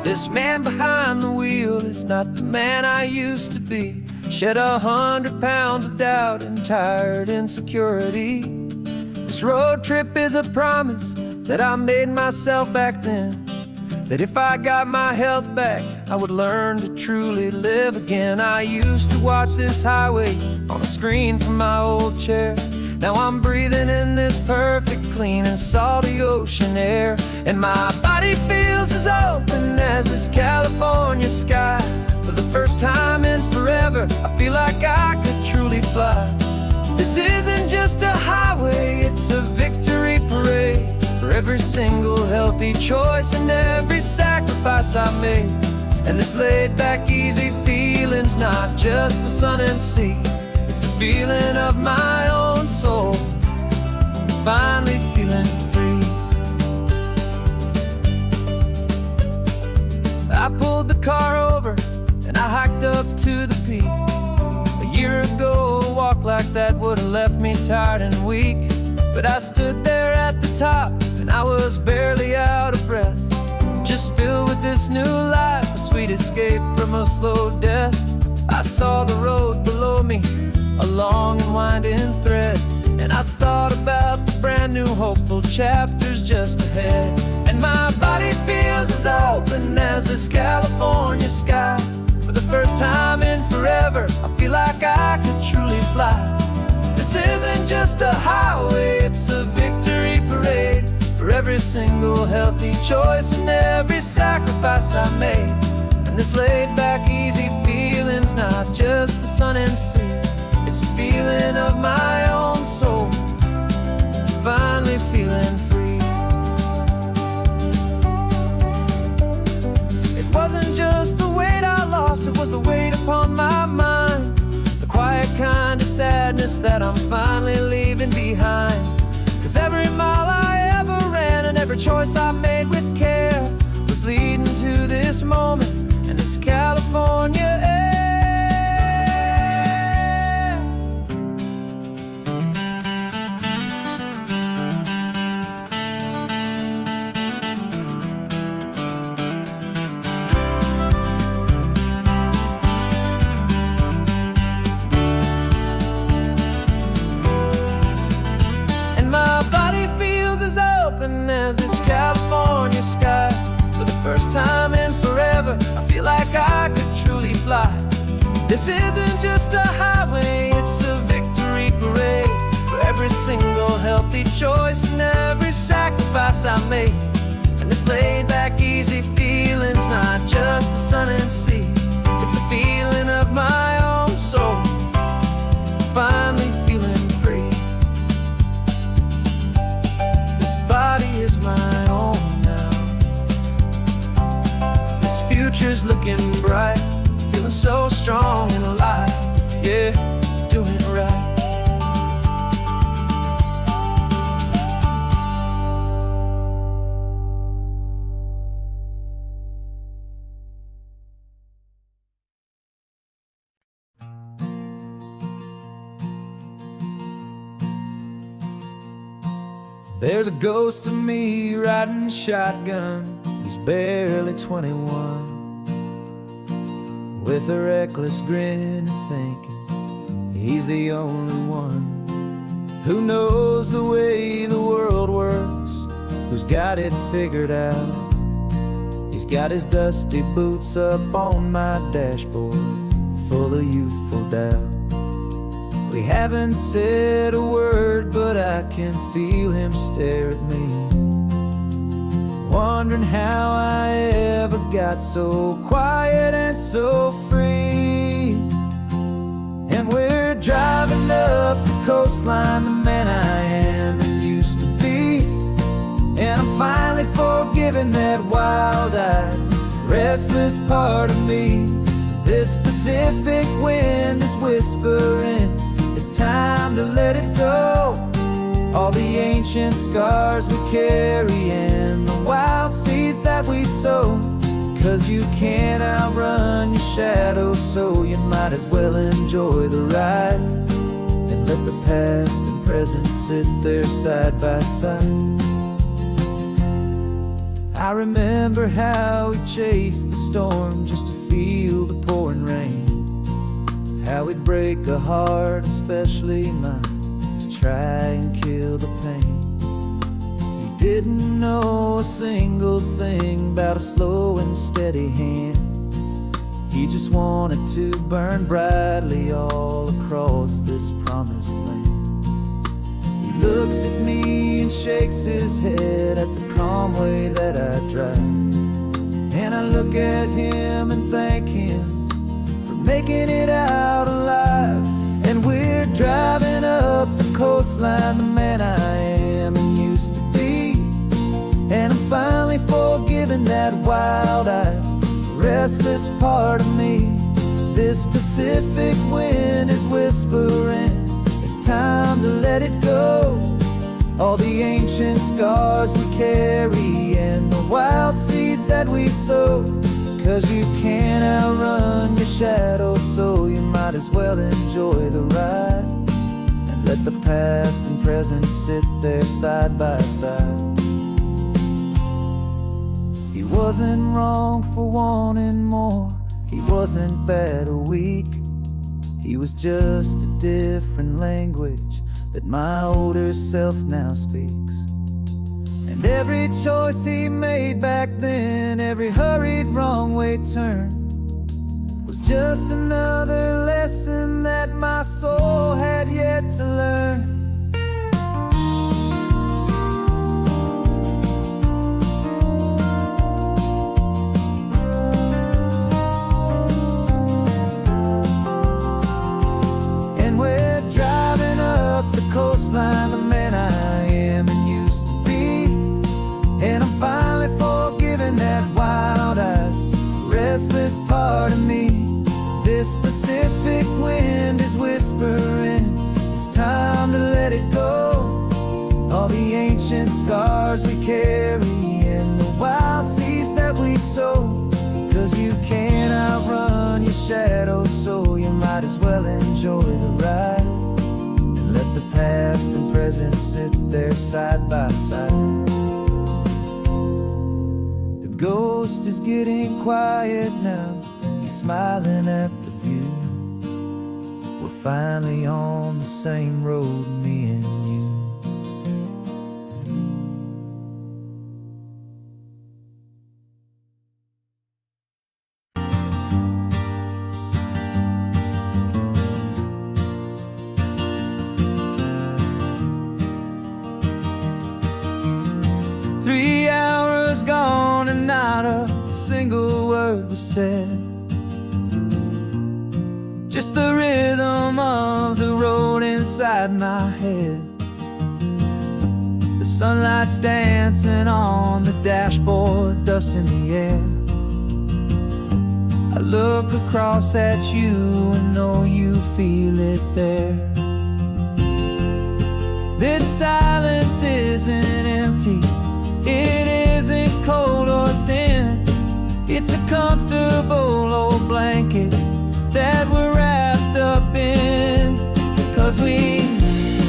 This man behind the wheel is not the man I used to be. Shed 100 pounds of doubt and tired insecurity. This road trip is a promise that I made myself back then, that if I got my health back, I would learn to truly live again. I used to watch this highway on a screen from my old chair. Now I'm breathing in this perfect, clean and salty ocean air. And my body feels as open as this California sky. For the first time in forever, I feel like I could truly fly. This isn't just a highway, it's a victory parade. For every single healthy choice and every sacrifice I made. And this laid back easy feeling's not just the sun and sea, it's the feeling of my own soul, finally feeling free. I pulled the car over and I hiked up to the peak. A year ago, a walk like that would have left me tired and weak. But I stood there at the top and I was barely out of breath, just filled with this new life, a sweet escape from a slow death. I saw the road below me, a long and winding thread, and I thought about the brand new hopeful chapters just ahead. And my body feels as open as this California sky. For the first time in forever, I feel like I could truly fly. This isn't just a highway, it's a victory parade. For every single healthy choice and every sacrifice I made. And this laid back easy feeling's not just the sun and sea, it's a feeling of my own soul, finally feeling free. It wasn't just the weight I lost, it was the weight upon my mind. The quiet kind of sadness that I'm finally leaving behind. Cause every mile I ever ran and every choice I made with care was leading to this moment and this California air. As this California sky. For the first time in forever, I feel like I could truly fly. This isn't just a highway, it's a victory parade. For every single healthy choice and every sacrifice I made. And this laid back easy feeling's not just the sun and sea, it's a feeling of my own soul, finally feeling free. Body is my own now. This future's looking bright, feeling so strong and alive. Yeah, doing it right. There's a ghost of me riding shotgun. He's barely 21, with a reckless grin and thinking he's the only one who knows the way the world works, who's got it figured out. He's got his dusty boots up on my dashboard, full of youthful doubt. We haven't said a word, but I can feel him stare at me, wondering how I ever got so quiet and so free. And we're driving up the coastline, the man I am and used to be. And I'm finally forgiving that wild-eyed, restless part of me. This Pacific wind is whispering, it's time to let it go. All the ancient scars we carry and the wild seeds that we sow. Cause you can't outrun your shadow, so you might as well enjoy the ride and let the past and present sit there side by side. I remember how we chased the storm just to feel the pouring rain, how we'd break a heart, especially mine, to try and kill the pain. He didn't know a single thing about a slow and steady hand. He just wanted to burn brightly all across this promised land. He looks at me and shakes his head at the calm way that I drive, and I look at him and thank him for making it out alive. And we're driving up the coastline, the man I am and used to be, and I'm finally forgiving that wild-eyed, restless part of me. This Pacific wind is whispering, it's time to let it go. All the ancient scars we carry and the wild seeds that we sow. 'Cause you can't outrun your shadow, so you might as well enjoy the ride, and let the past and present sit there side by side. He wasn't wrong for wanting more, he wasn't bad or weak. He was just a different language that my older self now speaks. And every choice he made back then, every hurried wrong way turn, was just another lesson that my soul had yet to learn. Coastline, the man I am and used to be, and I'm finally forgiving that wild-eyed, restless part of me. This Pacific wind is whispering, it's time to let it go. All the ancient scars we carry and the wild seeds that we sow. 'Cause you can't outrun your shadow, so you might as well enjoy the ride, and let the past and present sit there side by side. The ghost is getting quiet now, he's smiling at the view. We're finally on the same road, me and you. 3 hours gone and not a single word was said. Just the rhythm of the road inside my head. The sunlight's dancing on the dashboard, dust in the air. I look across at you and know you feel it there. This silence isn't empty, it isn't cold or thin. It's a comfortable old blanket that we're wrapped up in. 'Cause we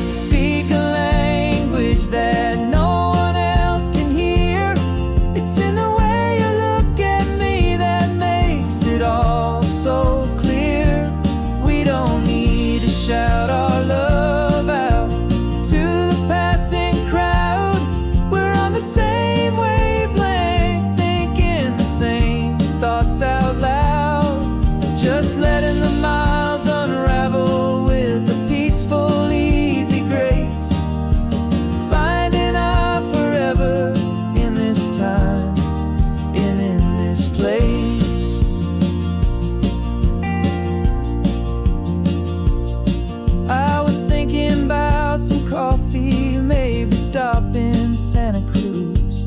speak a language that no one else can hear. It's in the way you look at me that makes it all so clear. We don't need to shout our love out to the passing crowd. We're on the same wavelength, thinking the same thoughts out loud. Just letting the miles unravel with a peaceful, easy grace. Finding our forever in this time and in this place. I was thinking about some coffee, maybe stop in Santa Cruz.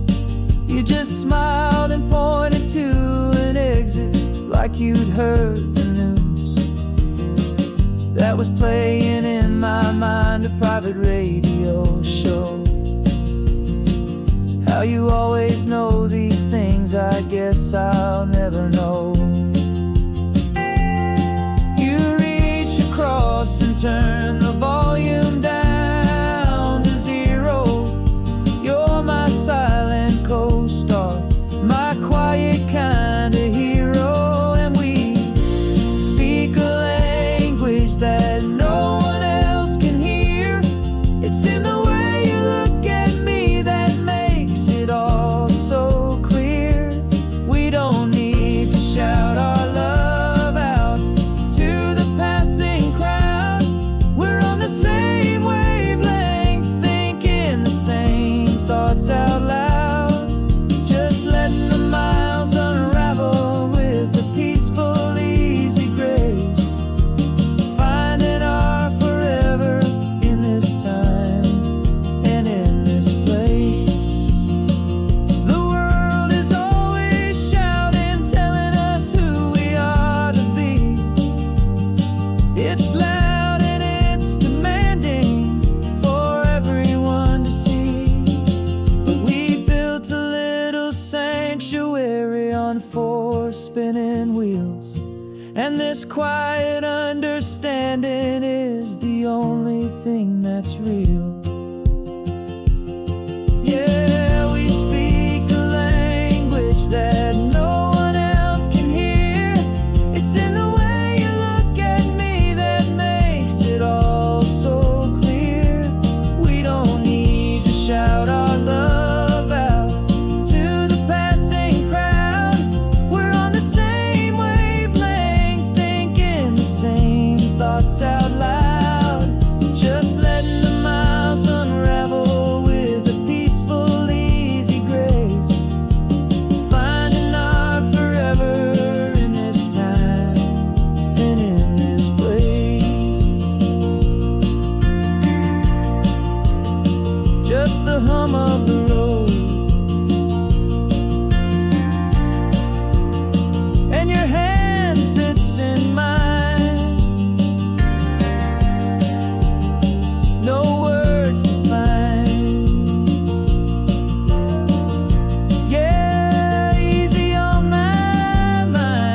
You just smiled and pointed to an exit like you'd heard the news. That was playing in my mind, a private radio show. How you always know these things, I guess I'll never know. You reach across and turn the volume down to 0. You're my silent co-star, And this quiet understanding is the only thing that's real. Yeah, we speak a language that no one else can hear. It's in the way you look at me that makes it all so clear. We don't need to shout our love out to the passing crowd. We're on the same wavelength, thinking the same thoughts out loud. Just letting the miles unravel with a peaceful, easy grace. Finding our forever in this time and in this place. Just the hum of the road and your hand fits in mine. No words to find. Yeah, easy on my mind.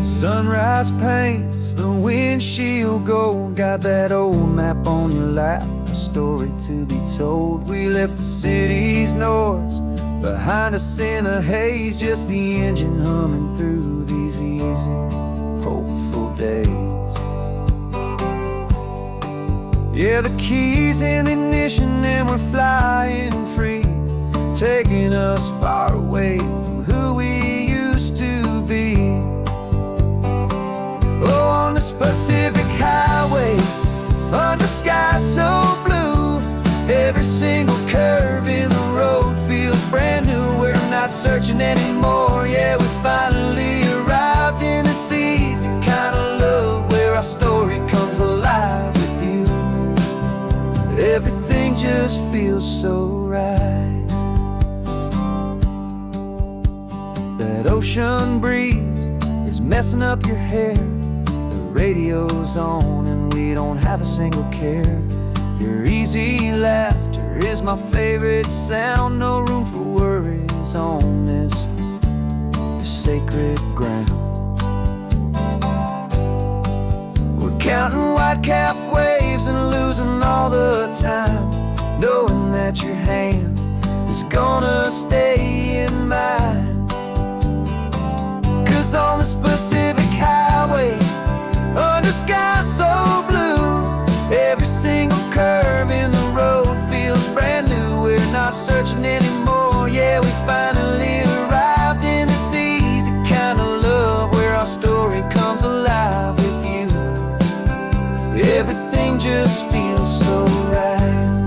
Sunrise paints the windshield gold. Got that old map on your lap, a story to be told. We left the city's noise behind us in the haze, just the engine humming through these easy, hopeful days. Yeah, the keys in the ignition and we're flying free, taking us far away from who we used to be. Oh, on this Pacific highway, under sky so blue, every single curve in the road feels brand new. We're not searching anymore, yeah, we finally arrived in this easy kind of love where our story comes alive with you. Everything just feels so right. That ocean breeze is messing up your hair. Radio's on and we don't have a single care. Your easy laughter is my favorite sound. No room for worries on this sacred ground. We're counting white-capped waves and losing all the time, knowing that your hand is gonna stay in mine. 'Cause on this Pacific highway, under sky so blue, every single curve in the road feels brand new. We're not searching anymore, yeah, we finally arrived in this easy kind of love where our story comes alive with you. Everything just feels so right.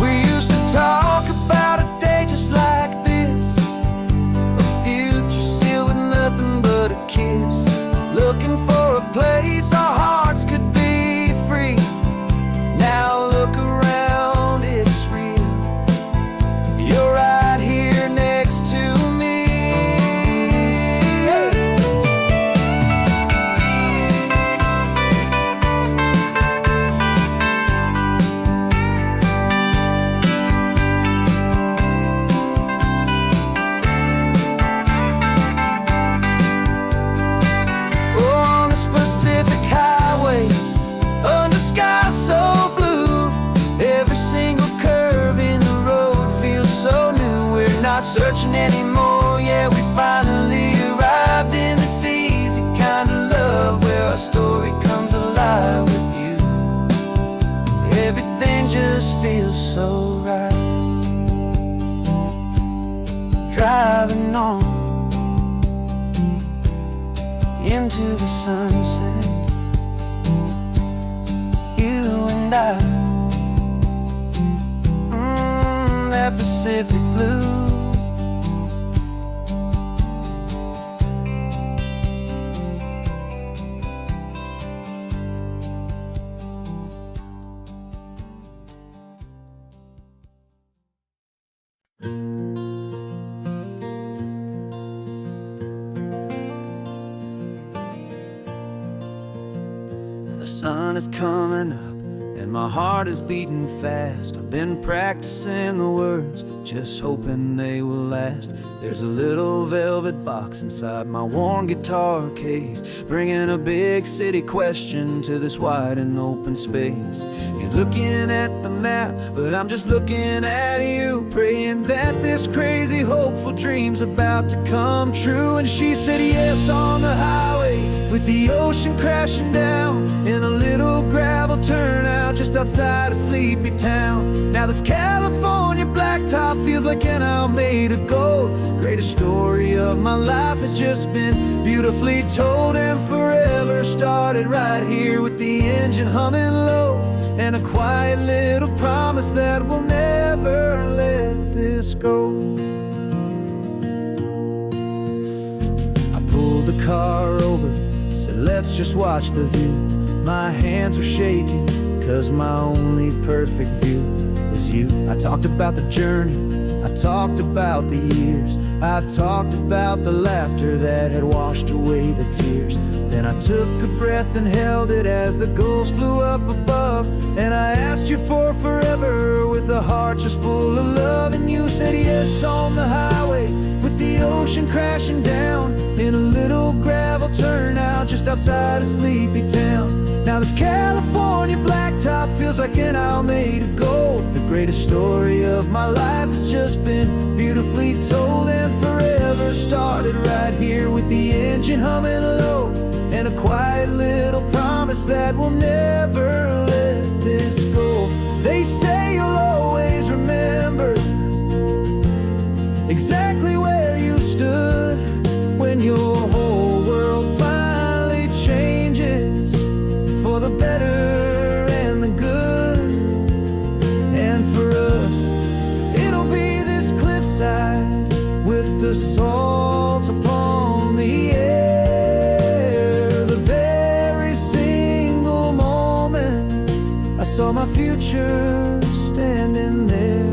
We used to talk about a day just like this, a future sealed with nothing but a kiss. Looking for a place our hearts could be free. Now look around, it's real. You're right here next to me. Pacific highway, under sky so blue, every single curve in the road feels so new. We're not searching anymore, yeah, we finally arrived in this easy kind of love where our story comes alive with you. Everything just feels so right. Driving on into the sunset, you and I, that Pacific blue. sun is coming up and my heart is beating fast. I've been practicing the words, just hoping they will last. There's a little velvet box inside my worn guitar case, bringing a big city question to this wide and open space. You're looking at the map, but I'm just looking at you, praying that this crazy hopeful dream's about to come true. And she said yes on the highway, with the ocean crashing down in a little gravel turnout just outside a sleepy town. Now this California blacktop feels like an owl made of gold. Greatest story of my life has just been beautifully told, and forever started right here with the engine humming low, and a quiet little promise that we'll never let this go. I pulled the car over, said let's just watch the view. My hands were shaking, cause my only perfect view was you. I talked about the journey, I talked about the years, I talked about the laughter that had washed away the tears. Then I took a breath and held it as the gulls flew up above, and I asked you for forever with a heart just full of love. And you said yes on the highway, with the ocean crashing down in a little gravel turnout just outside a sleepy town. Now this California blacktop feels like an owl made of gold. The greatest story of my life has just been beautifully told, and forever started right here with the engine humming low, and a quiet little promise that we'll never let this go. They say you'll always remember exactly where you stood when your whole world finally changes for the better and the good. And for us, it'll be this cliffside with the salt upon the air. The very single moment I saw my future standing there.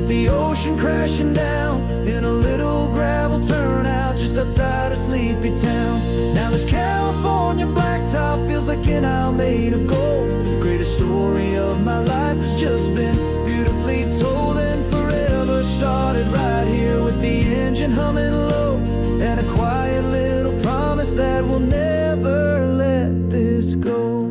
The ocean crashing down in a little gravel turnout just outside a sleepy town. Now this California blacktop feels like an owl made of gold. The greatest story of my life has just been beautifully told, and forever started right here with the engine humming low, and a quiet little promise that we'll never let this go.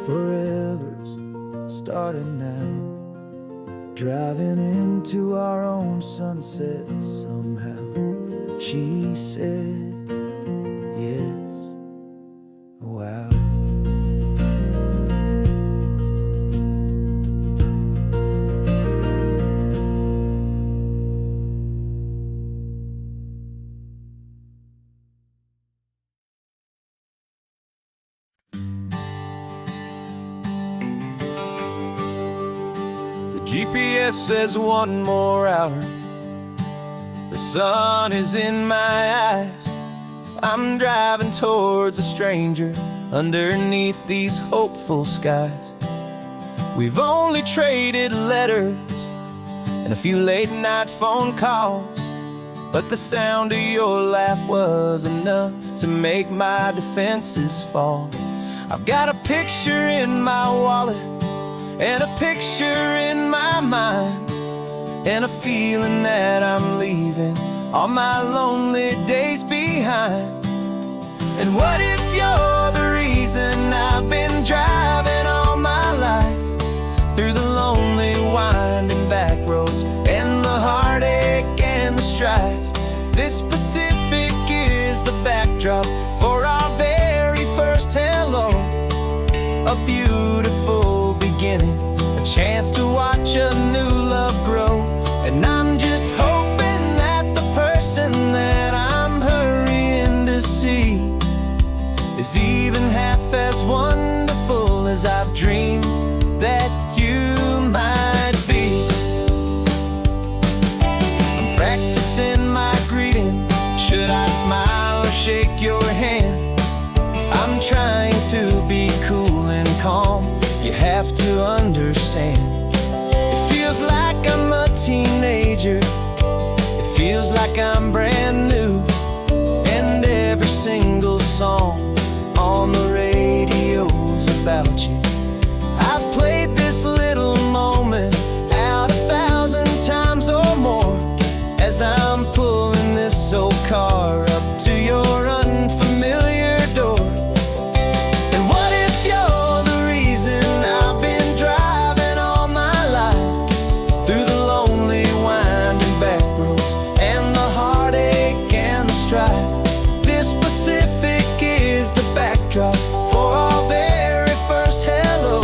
Forever's started now, driving into our own sunset somehow. She said yes, wow. GPS says one more hour. The sun is in my eyes. I'm driving towards a stranger underneath these hopeful skies. We've only traded letters and a few late night phone calls, but the sound of your laugh was enough to make my defenses fall. I've got a picture in my wallet and a picture in my mind, and a feeling that I'm leaving all my lonely days behind. And what if you're the reason I've been driving all my life, through the lonely winding back roads and the heartache and the strife? This Pacific is the backdrop for our very first hello, a beautiful beginning, a chance to watch a new love grow. And I'm just hoping that the person that I'm hurrying to see is even half as wonderful as I've dreamed that you understand. It feels like I'm a teenager, it feels like I'm brand new. And every single song on the radio's about you. I've played this little moment out 1,000 times or more, as I'm pulling this old car up to your unfamiliar door. And what if you're the reason I've been driving all my life, through the lonely winding back roads and the heartache and the strife? This Pacific is the backdrop for our very first hello.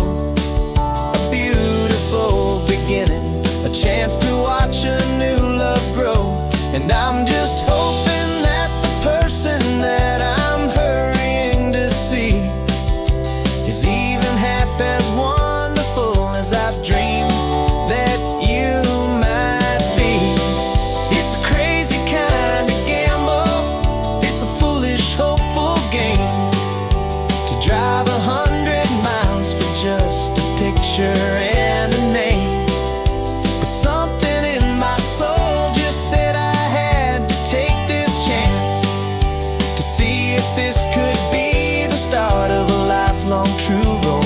A beautiful beginning, a chance to watch a new love grow. And I'm just hoping that the person that I'm hurrying to see is even half as wonderful as I've dreamed that you might be. It's a crazy kind of gamble, it's a foolish, hopeful game, to drive 100 miles for just a picture and a name. But something in my soul just said I had to take this chance, to see if this could be the start of a lifelong true romance.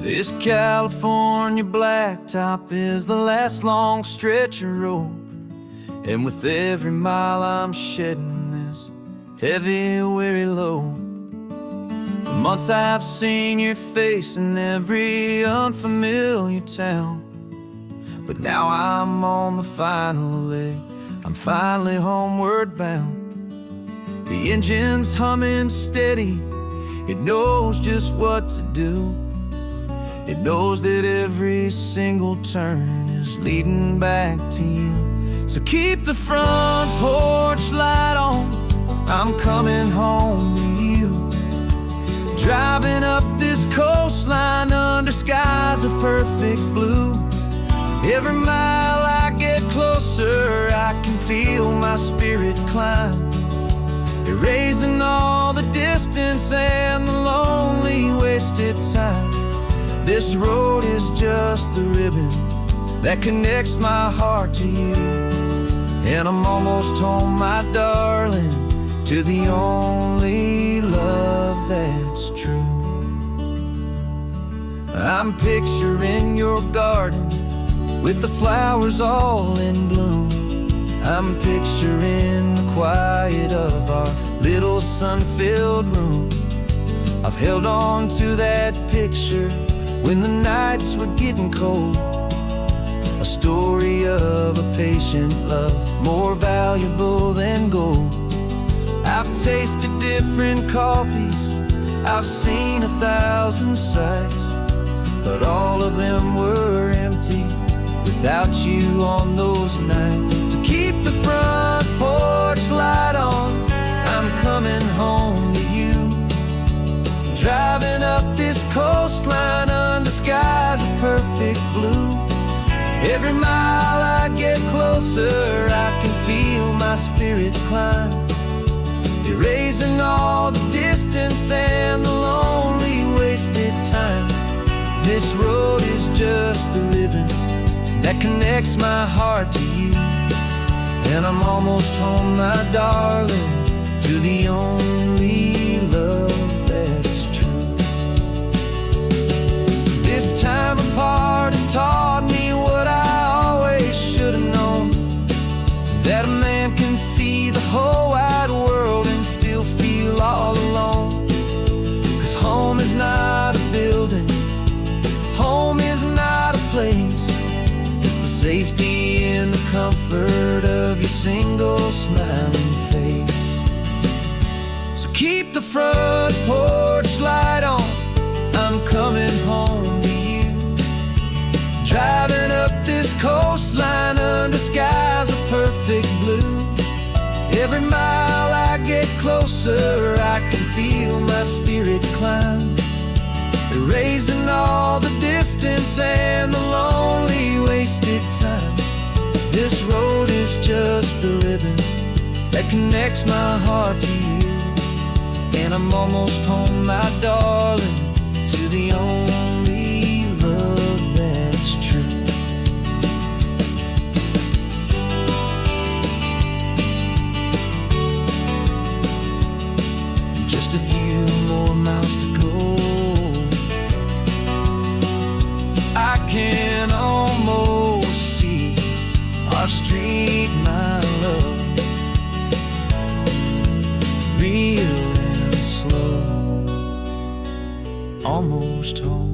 This California blacktop is the last long stretch of road, and with every mile I'm shedding this heavy, weary load. For months I've seen your face in every unfamiliar town, but now I'm on the final leg, I'm finally homeward bound. The engine's humming steady, it knows just what to do. It knows that every single turn is leading back to you. So keep the front porch light on, I'm coming home to you. Driving up this coastline under skies of perfect blue. Every mile I get closer, I can feel my spirit climb, erasing all the distance and the lonely wasted time. This road is just the ribbon that connects my heart to you, and I'm almost home, my darling, to the only love that's true. I'm picturing your garden with the flowers all in bloom. I'm picturing the quiet of our little sun-filled room. I've held on to that picture when the nights were getting cold, a story of a patient love, more valuable than gold. I've tasted different coffees, I've seen 1,000 sights, but all of them were empty without you on those nights. So keep the front porch light on, I'm coming home to you. Driving up this coastline under skies of perfect blue. Every mile I get closer, I can feel my spirit climb, erasing all the distance and the lonely wasted time. This road is just the ribbon that connects my heart to you, and I'm almost home, my darling, to the only love that's true. This time apart has taught me what I always should have known, that a man can see the whole wide world and still feel all alone. 'Cause home is not a building, home is not a place, it's the safety and the comfort of your single smiling face. So keep the front porch light on, I'm coming home to you. Driving up this coastline under skies of perfect blue. Every mile I get closer, I can feel my spirit climb, erasing all the distance and the lonely wasted time. This road is just the ribbon that connects my heart to you, and I'm almost home, my darling, to the only love that's true. Just a few more miles to go. I can almost see our street, my love, real and slow, almost home.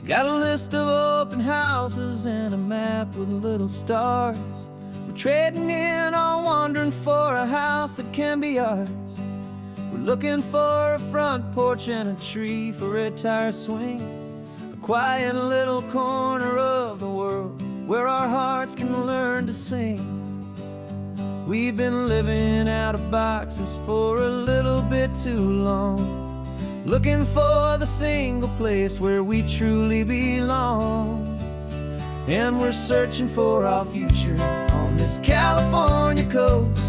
Got a list of open houses and a map with little stars. We're trading in on wandering for a house that can be ours. We're looking for a front porch and a tree for a tire swing, a quiet little corner of the world where our hearts can learn to sing. We've been living out of boxes for a little bit too long, looking for the single place where we truly belong. And we're searching for our future on this California coast,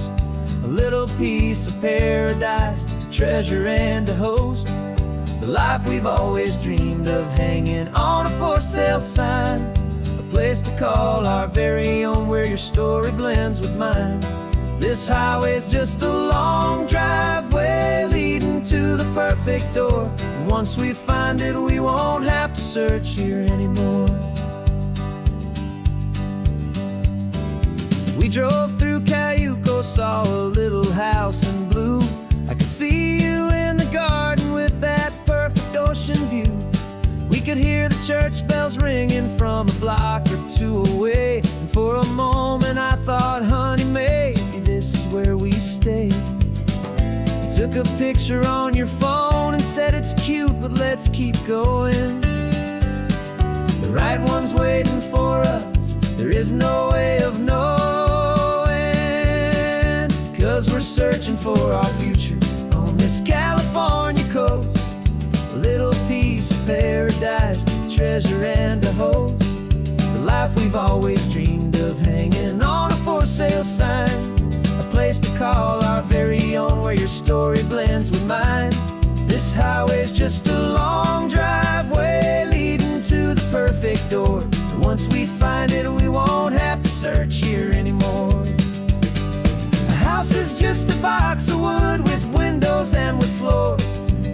a little piece of paradise to treasure and to host, the life we've always dreamed of, hanging on a for sale sign, a place to call our very own where your story blends with mine. This highway's just a long driveway leading to the perfect door, and once we find it, we won't have to search here anymore. We drove through Cayuco, saw a little house in blue. I could see you in the garden with that perfect ocean view. We could hear the church bells ringing from a block or two away, and for a moment I thought, honey, maybe this is where we stay. You took a picture on your phone and said it's cute, but let's keep going. The right one's waiting for us, there is no way of knowing, 'cause we're searching for our future on this California coast, a little piece of paradise to treasure and to host, the life we've always dreamed of, hanging on a for sale sign, a place to call our very own where your story blends with mine. This highway's just a long driveway leading to the perfect door, and once we find it, we won't have to search here anymore. A house is just a box of wood with windows and with floors,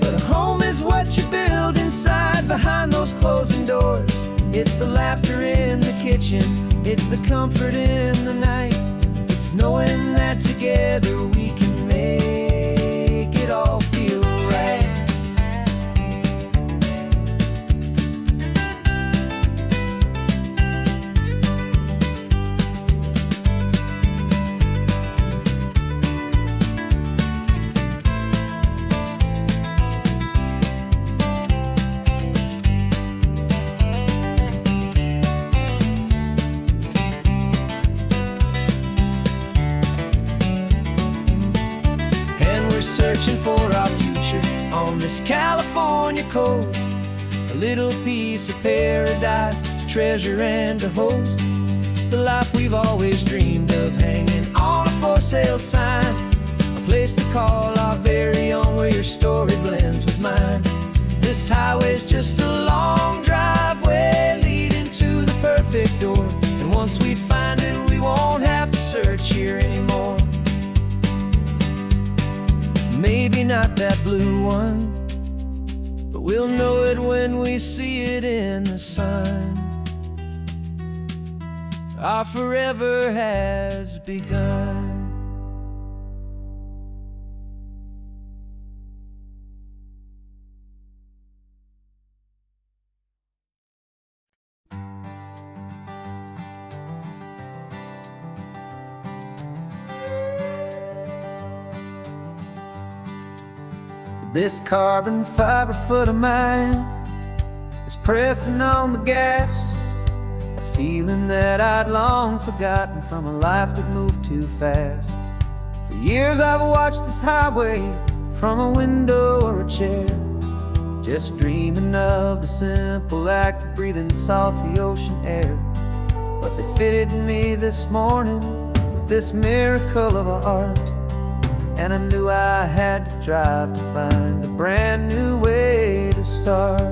but a home is what you build inside behind those closing doors. It's the laughter in the kitchen, it's the comfort in the night, it's knowing that together we can make it all feel right. Searching for our future on this California coast, a little piece of paradise to treasure and to host, the life we've always dreamed of, hanging on a for sale sign, a place to call our very own where your story blends with mine. This highway's just a long driveway leading to the perfect door, and once we find it, we won't have to search here anymore. Maybe not that blue one, but we'll know it when we see it in the sun. Our forever has begun. This carbon fiber foot of mine is pressing on the gas, a feeling that I'd long forgotten from a life that moved too fast. For years I've watched this highway from a window or a chair, just dreaming of the simple act of breathing salty ocean air. But they fitted me this morning with this miracle of art, and I knew I had to drive to find a brand new way to start.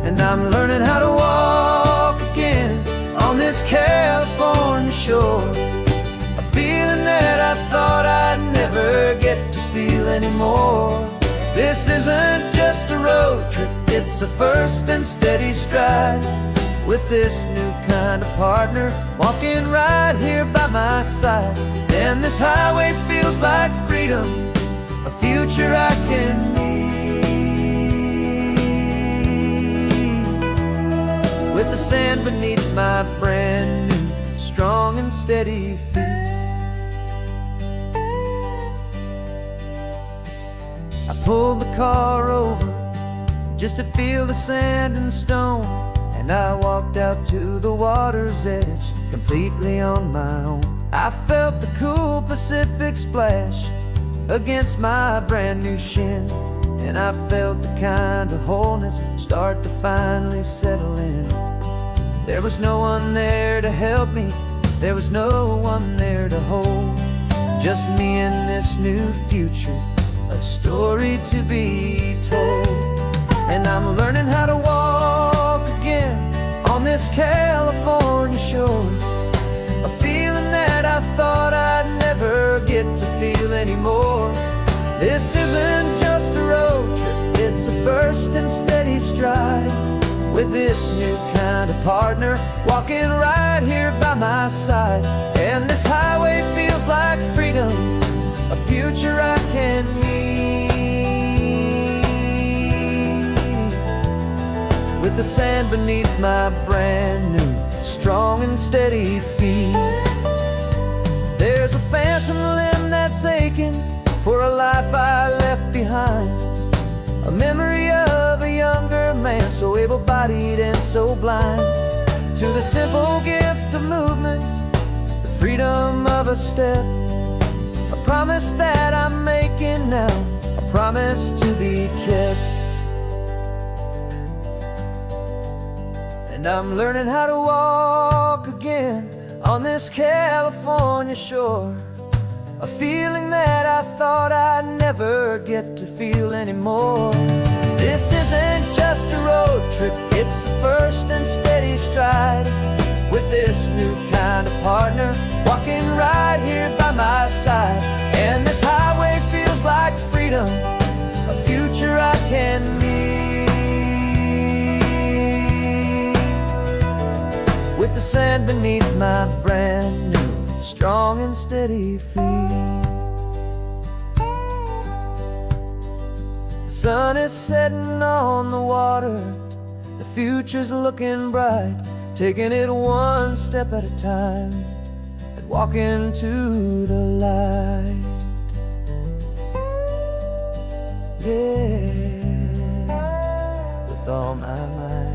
And I'm learning how to walk again on this California shore, a feeling that I thought I'd never get to feel anymore. This isn't just a road trip, it's a first and steady stride, with this new kind of partner walking right here by my side. And this highway feels like freedom, a future I can need, with the sand beneath my brand new strong and steady feet. I pulled the car over just to feel the sand and stone, and I walked out to the water's edge completely on my own. I felt the cool Pacific splash against my brand new shin, and I felt the kind of wholeness start to finally settle in. There was no one there to help me, there was no one there to hold, just me and this new future, a story to be told. And I'm learning how to walk again on this California shore, a feeling that I thought I'd never get to feel anymore. This isn't just a road trip, it's a first and steady stride, with this new kind of partner walking right here by my side. And this highway feels like freedom, a future I can need, with the sand beneath my brand new strong and steady feet. There's a phantom limb that's aching for a life I left behind, a memory of a younger man so able-bodied and so blind, to the simple gift of movement, the freedom of a step, a promise that I'm making now, a promise to be kept. And I'm learning how to walk again on this California shore, a feeling that I thought I'd never get to feel anymore. This isn't just a road trip, it's a first and steady stride, with this new kind of partner walking right here by my side. And this highway feels like freedom, a future I can need, with the sand beneath my brand new strong and steady feet. The sun is setting on the water, the future's looking bright, taking it one step at a time and walking to the light. Yeah, with all my might.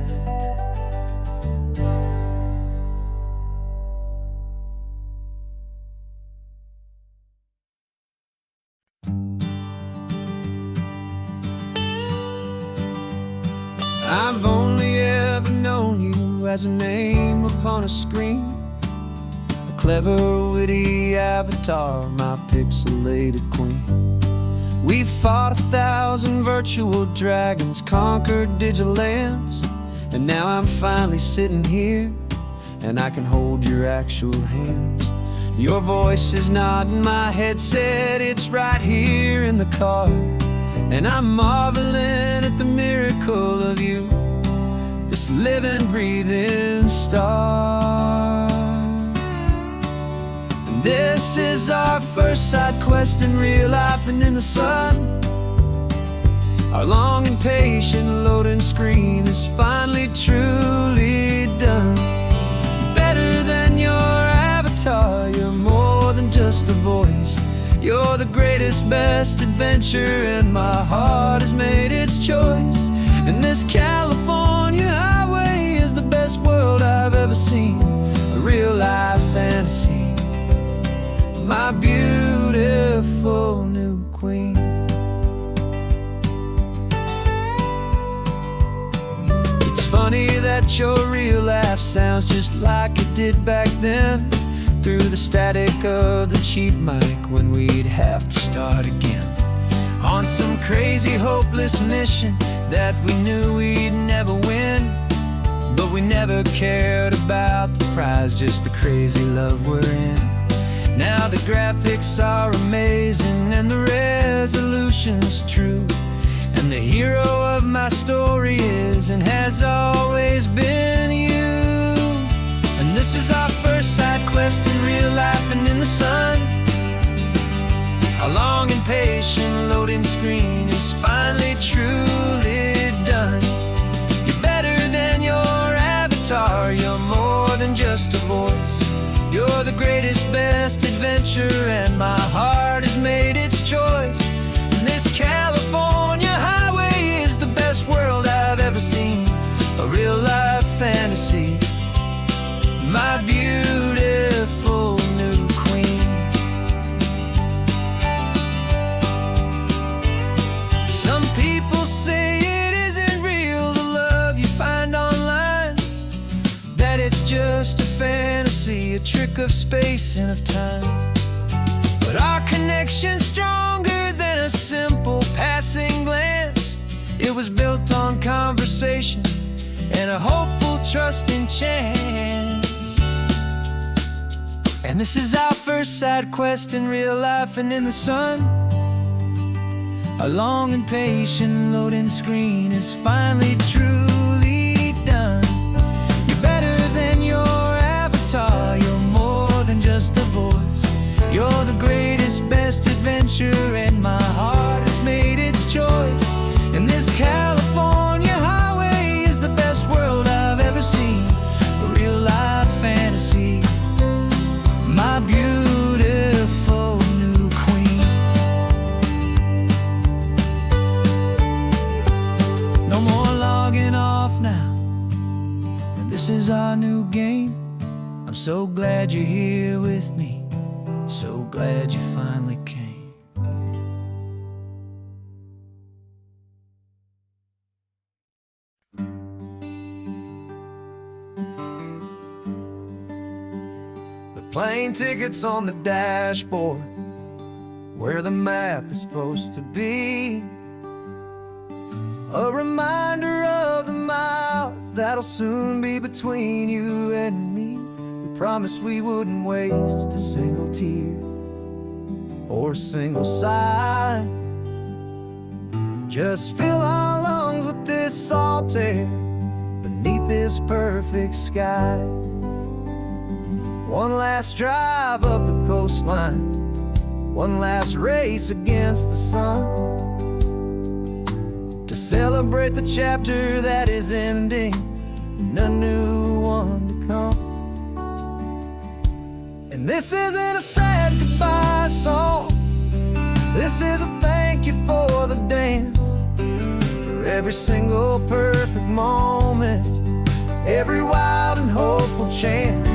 I've only ever known you as a name upon a screen, a clever, witty avatar, my pixelated queen. We fought 1,000 virtual dragons, conquered digital lands, and now I'm finally sitting here, and I can hold your actual hands. Your voice is not in my headset, it's right here in the car, and I'm marveling at the miracle of you, this living, breathing star. And this is our first side quest in real life and in the sun. Our long and patient loading screen is finally truly done. Better than your avatar, you're more than just a voice, You're the greatest, best adventure, and my heart has made its choice. And this California highway is the best world I've ever seen. A real life fantasy, my beautiful new queen. It's funny that your real life sounds just like it did back then, through the static of the cheap mic when we'd have to start again, on some crazy hopeless mission that we knew we'd never win. But we never cared about the prize, just the crazy love we're in. Now the graphics are amazing and the resolution's true, and the hero of my story is and has always been you. And this is our first side quest in real life and in the sun. Our long and patient loading screen is finally truly done. You're better than your avatar, you're more than just a voice. You're the greatest, best adventure, and my heart has made its choice. And this California highway is the best world I've ever seen. A real life fantasy, my beautiful new queen. Some people say it isn't real, the love you find online, that it's just a fantasy, a trick of space and of time. But our connection's stronger than a simple passing glance. It was built on conversation and a hopeful, trusting chance. And this is our first side quest in real life and in the sun. Our long and patient loading screen is finally truly done. You're better than your avatar, you're more than just a voice. You're the greatest, best adventure, and my heart has made its choice. And this California highway is the best world I've ever seen. A real life fantasy, my beautiful new queen. No more logging off now, and this is our new game. I'm so glad you're here with me, so glad you finally came. Plane tickets on the dashboard, where the map is supposed to be. A reminder of the miles that'll soon be between you and me. We promised we wouldn't waste a single tear or a single sigh. Just fill our lungs with this salt air beneath this perfect sky. One last drive up the coastline, one last race against the sun, to celebrate the chapter that is ending and a new one to come. And this isn't a sad goodbye song, this is a thank you for the dance, for every single perfect moment, every wild and hopeful chance.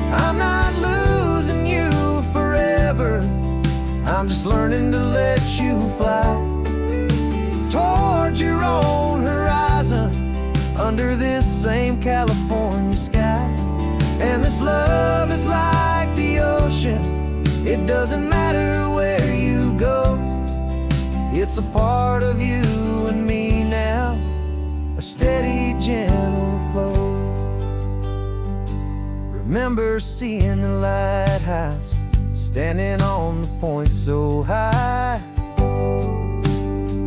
I'm not losing you forever, I'm just learning to let you fly towards your own horizon, under this same California sky. And this love is like the ocean, it doesn't matter where you go, it's a part of you and me now, a steady, gentle flow. Remember seeing the lighthouse, standing on the point so high, a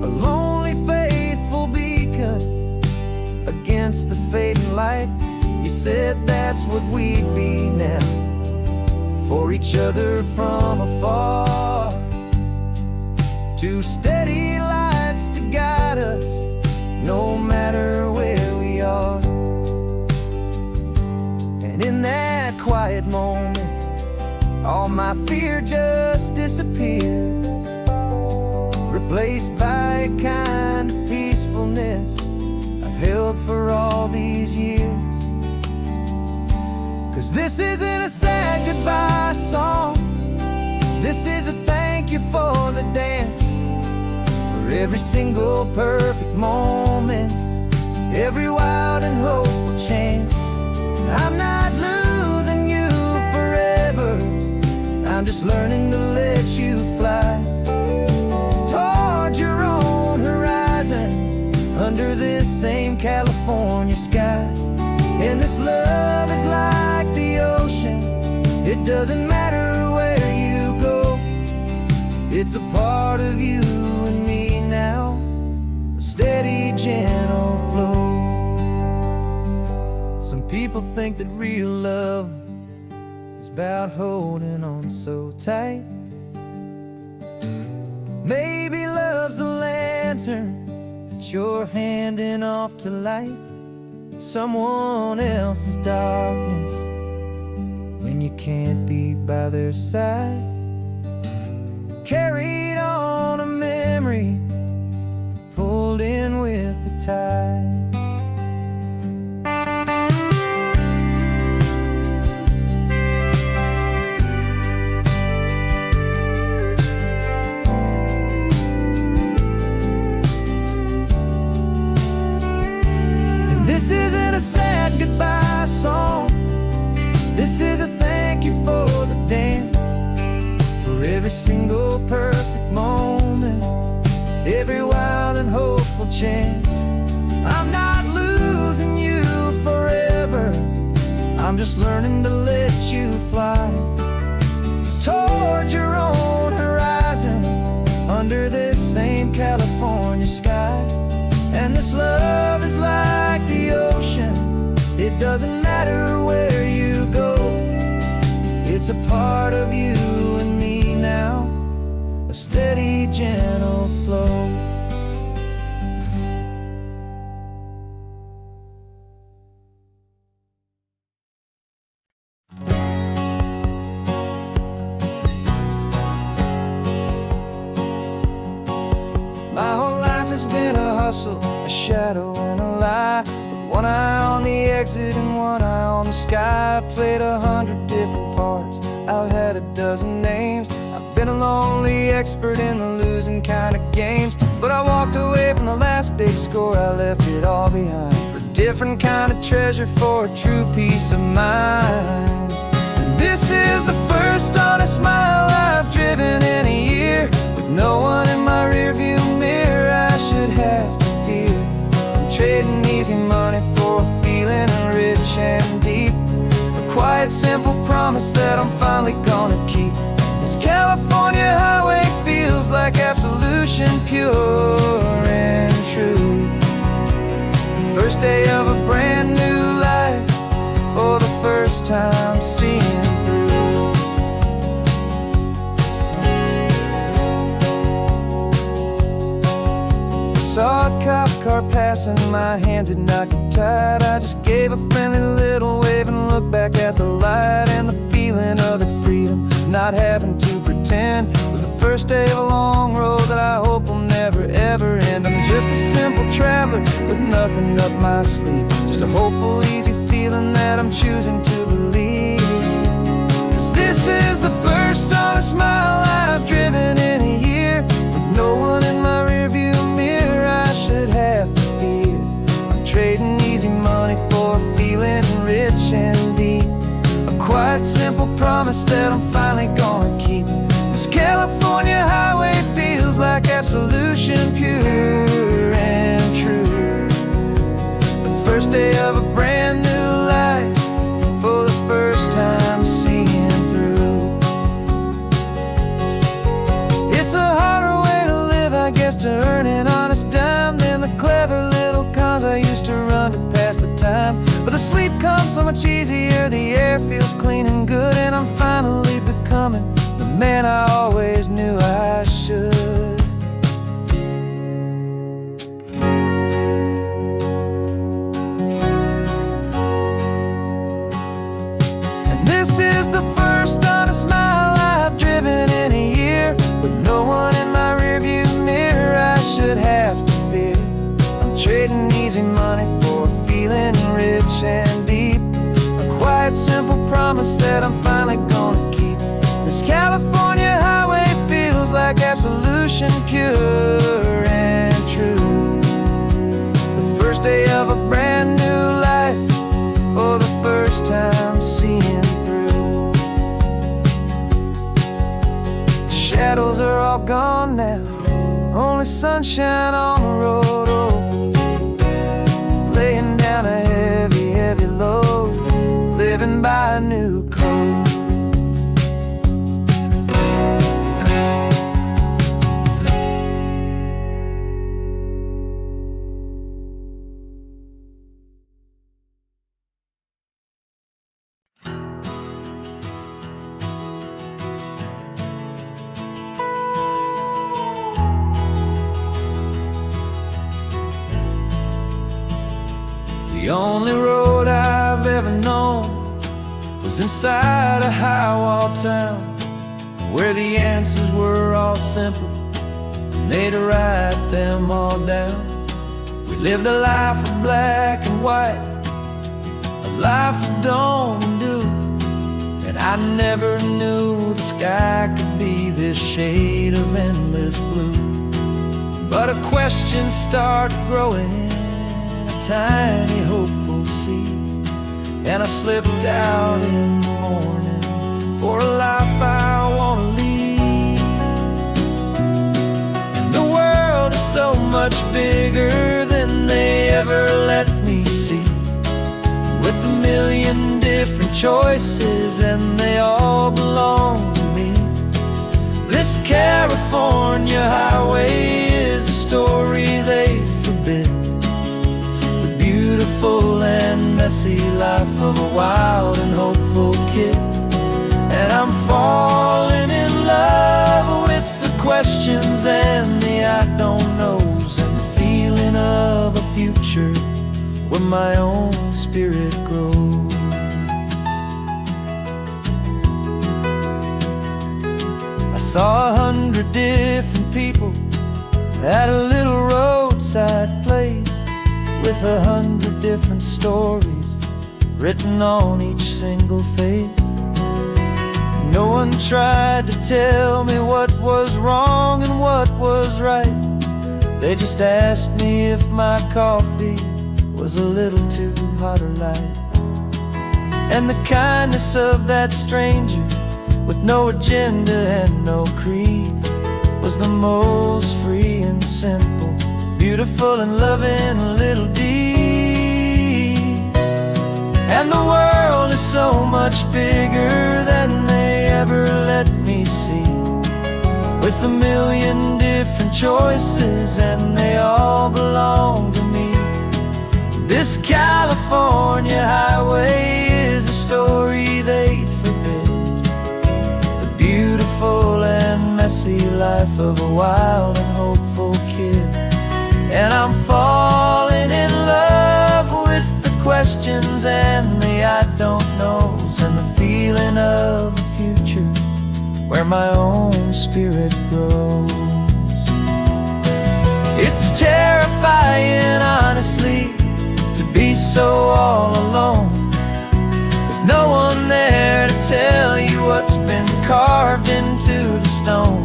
lonely, faithful beacon against the fading light. You said that's what we'd be now, for each other from afar. Two steady lights to guide us, no matter where we are. And in that quiet moment, all my fear just disappeared, replaced by a kind of peacefulness I've held for all these years. 'Cause this isn't a sad goodbye song, this is a thank you for the dance, for every single perfect moment, every wild and hopeful chance. I'm not losing you forever, I'm just learning to let you fly toward your own horizon, under this same California sky. And this love is like the ocean, it doesn't matter where you go, it's a part of you and me now, a steady, gentle flow. Some people think that real love is about holding on so tight. Maybe love's a lantern that you're handing off to light someone else's darkness when you can't be by their side. Carried on a memory, pulled in with the tide. This isn't a sad goodbye song, this is a thank you for the dance, for every single perfect moment, every wild and hopeful chance. I'm not losing you forever, I'm just learning to let you fly toward your own horizon, under this same California sky. And this love is like the ocean, it doesn't matter where you go, it's a part of you and me now, a steady, gentle flow. My whole life has been a hustle, a shadow and a lie, with one eye on the exit and one eye on the sky. I played 100 different parts, I've had a dozen names, I've been a lonely expert in the losing kind of games. But I walked away from the last big score, I left it all behind, for a different kind of treasure, for a true peace of mind. And this is the first honest smile I've driven in a year, with no one in my rearview mirror I should have to fear. I'm trading easy money for a feeling rich and deep, a quiet, simple promise that I'm finally gonna keep. This California highway feels like absolution, pure and true. The first day of a brand new life, for the first time seeing through. Saw a cop car passing, my hands had not got tied. I just gave a friendly little wave and looked back at the light. And the feeling of that freedom, not having to pretend, was the first day of a long road that I hope will never ever end. I'm just a simple traveler with nothing up my sleeve, just a hopeful, easy feeling that I'm choosing to believe. 'Cause this is the first honest mile I've driven in a year, with no one in my rearview mirror I should have to fear. I'm trading easy money for a feeling rich and deep, a quiet, simple promise that I'm finally gonna keep. This California highway feels like absolution, pure and true. The first day of a brand new life, for the first time seeing through. It's a harder way to live, I guess, to earn an honest dime than the clever little cons I used to run to pass the time. But the sleep comes so much easier, the air feels clean and good, and I'm finally becoming the man I always knew I should. And this is the first honest smile easy money for feeling rich and deep. A quiet, simple promise that I'm finally gonna keep. This California highway feels like absolution, pure and true. The first day of a brand new life, for the first time seeing through. The shadows are all gone now, only sunshine on the road. Oh, laying down a heavy, heavy load, living by a new code. The only road I've ever known was inside a high-wall town, where the answers were all simple, and they'd write them all down. We lived a life of black and white, a life of don't and do, and I never knew the sky could be this shade of endless blue. But a question started growing, tiny hopeful seed, and I slipped out in the morning for a life I want to lead. And the world is so much bigger than they ever let me see, with a million different choices and they all belong to me. This California highway is a story they forbid, beautiful and messy life of a wild and hopeful kid. And I'm falling in love with the questions and the I don't knows, and the feeling of a future where my own spirit grows. I saw 100 different people at a little roadside place, with 100 different stories written on each single face. No one tried to tell me what was wrong and what was right. They just asked me if my coffee was a little too hot or light. And the kindness of that stranger, with no agenda and no creed, was the most free and simple, beautiful and loving little deed. And the world is so much bigger than they ever let me see, with a million different choices and they all belong to me. This California highway is a story they'd forbid, the beautiful and messy life of a wild and hopeful kid. And I'm falling in love with the questions and the I don't knows, and the feeling of a future where my own spirit grows. It's terrifying, honestly, to be so all alone, with no one there to tell you what's been carved into the stone.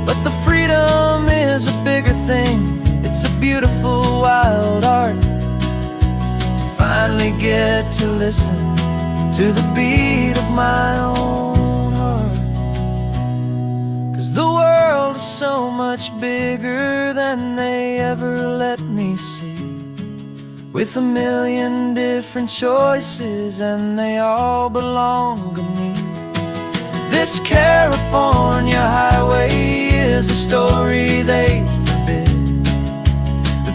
But the freedom is a bigger thing. It's a beautiful wild art to finally get to listen to the beat of my own heart. 'Cause the world is so much bigger than they ever let me see, with a million different choices and they all belong to me. This California highway is a story they forbid,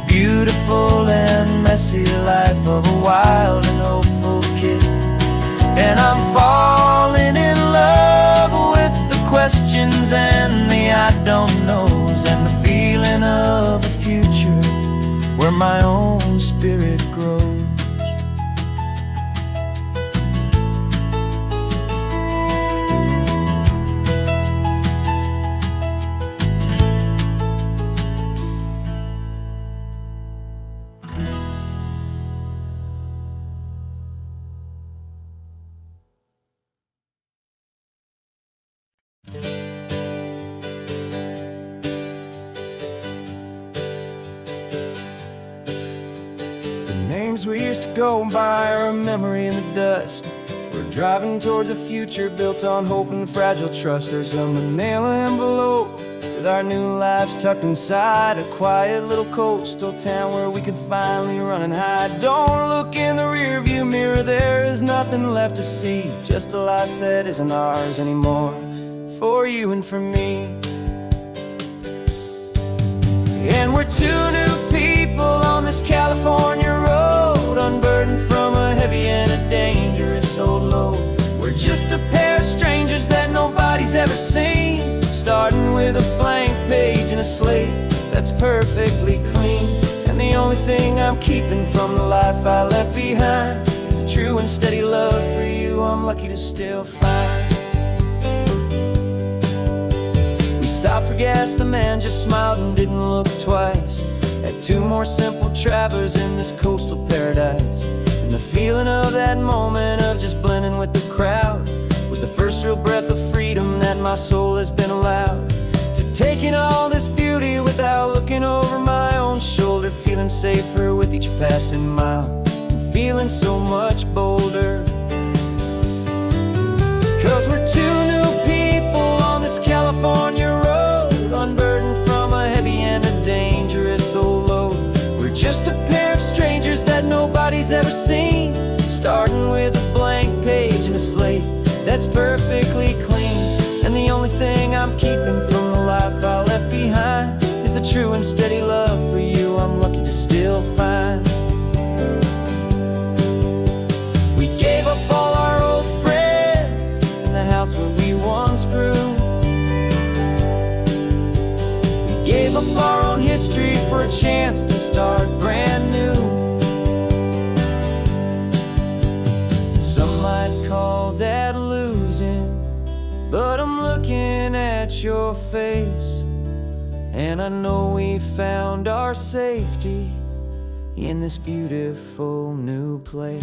beautiful and messy life of a wild and hopeful kid. And I'm falling in love with the questions and the I don't knows, and the feeling of a future where my own spirit grows. dreams we used to go by are a memory in the dust. We're driving towards a future built on hope and fragile trust. There's a manila envelope with our new lives tucked inside, a quiet little coastal town where we can finally run and hide. Don't look in the rearview mirror, there is nothing left to see, just a life that isn't ours anymore, for you and for me. And we're two new people on this California road, unburdened from a heavy and a dangerous old load. We're just a pair of strangers that nobody's ever seen, starting with a blank page and a slate that's perfectly clean. And the only thing I'm keeping from the life I left behind is a true and steady love for you I'm lucky to still find. We stopped for gas, the man just smiled and didn't look twice. Had two more simple travelers in this coastal paradise. And the feeling of that moment of just blending with the crowd was the first real breath of freedom that my soul has been allowed to take in all this beauty without looking over my own shoulder, feeling safer with each passing mile and feeling so much bolder. 'Cause we're two new people on this California road, unburdened from a heavy and a dangerous old load. We're just a pair of strangers that nobody's ever seen, starting with a blank page and a slate that's perfectly clean. And the only thing I'm keeping from the life I left behind is a true and steady love for you I'm lucky to still find. We gave up all our old friends in the house where we once grew. We gave up our own history for a chance to start brand new. Some might call that losing, but I'm looking at your face, and I know we found our safety in this beautiful new place.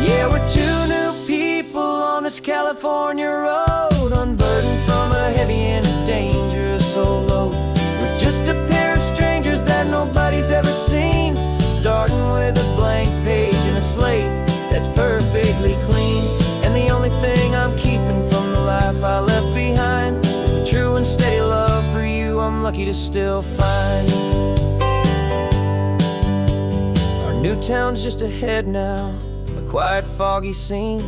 Yeah, we're two new people on this California road, unburdened from a heavy and a dangerous old load. We're just a pair of strangers that nobody's ever seen, starting with a blank page and a slate that's perfectly clean. And the only thing I'm keeping from the life I left behind is the true and steady love for you I'm lucky to still find. Our new town's just ahead now, a quiet, foggy scene.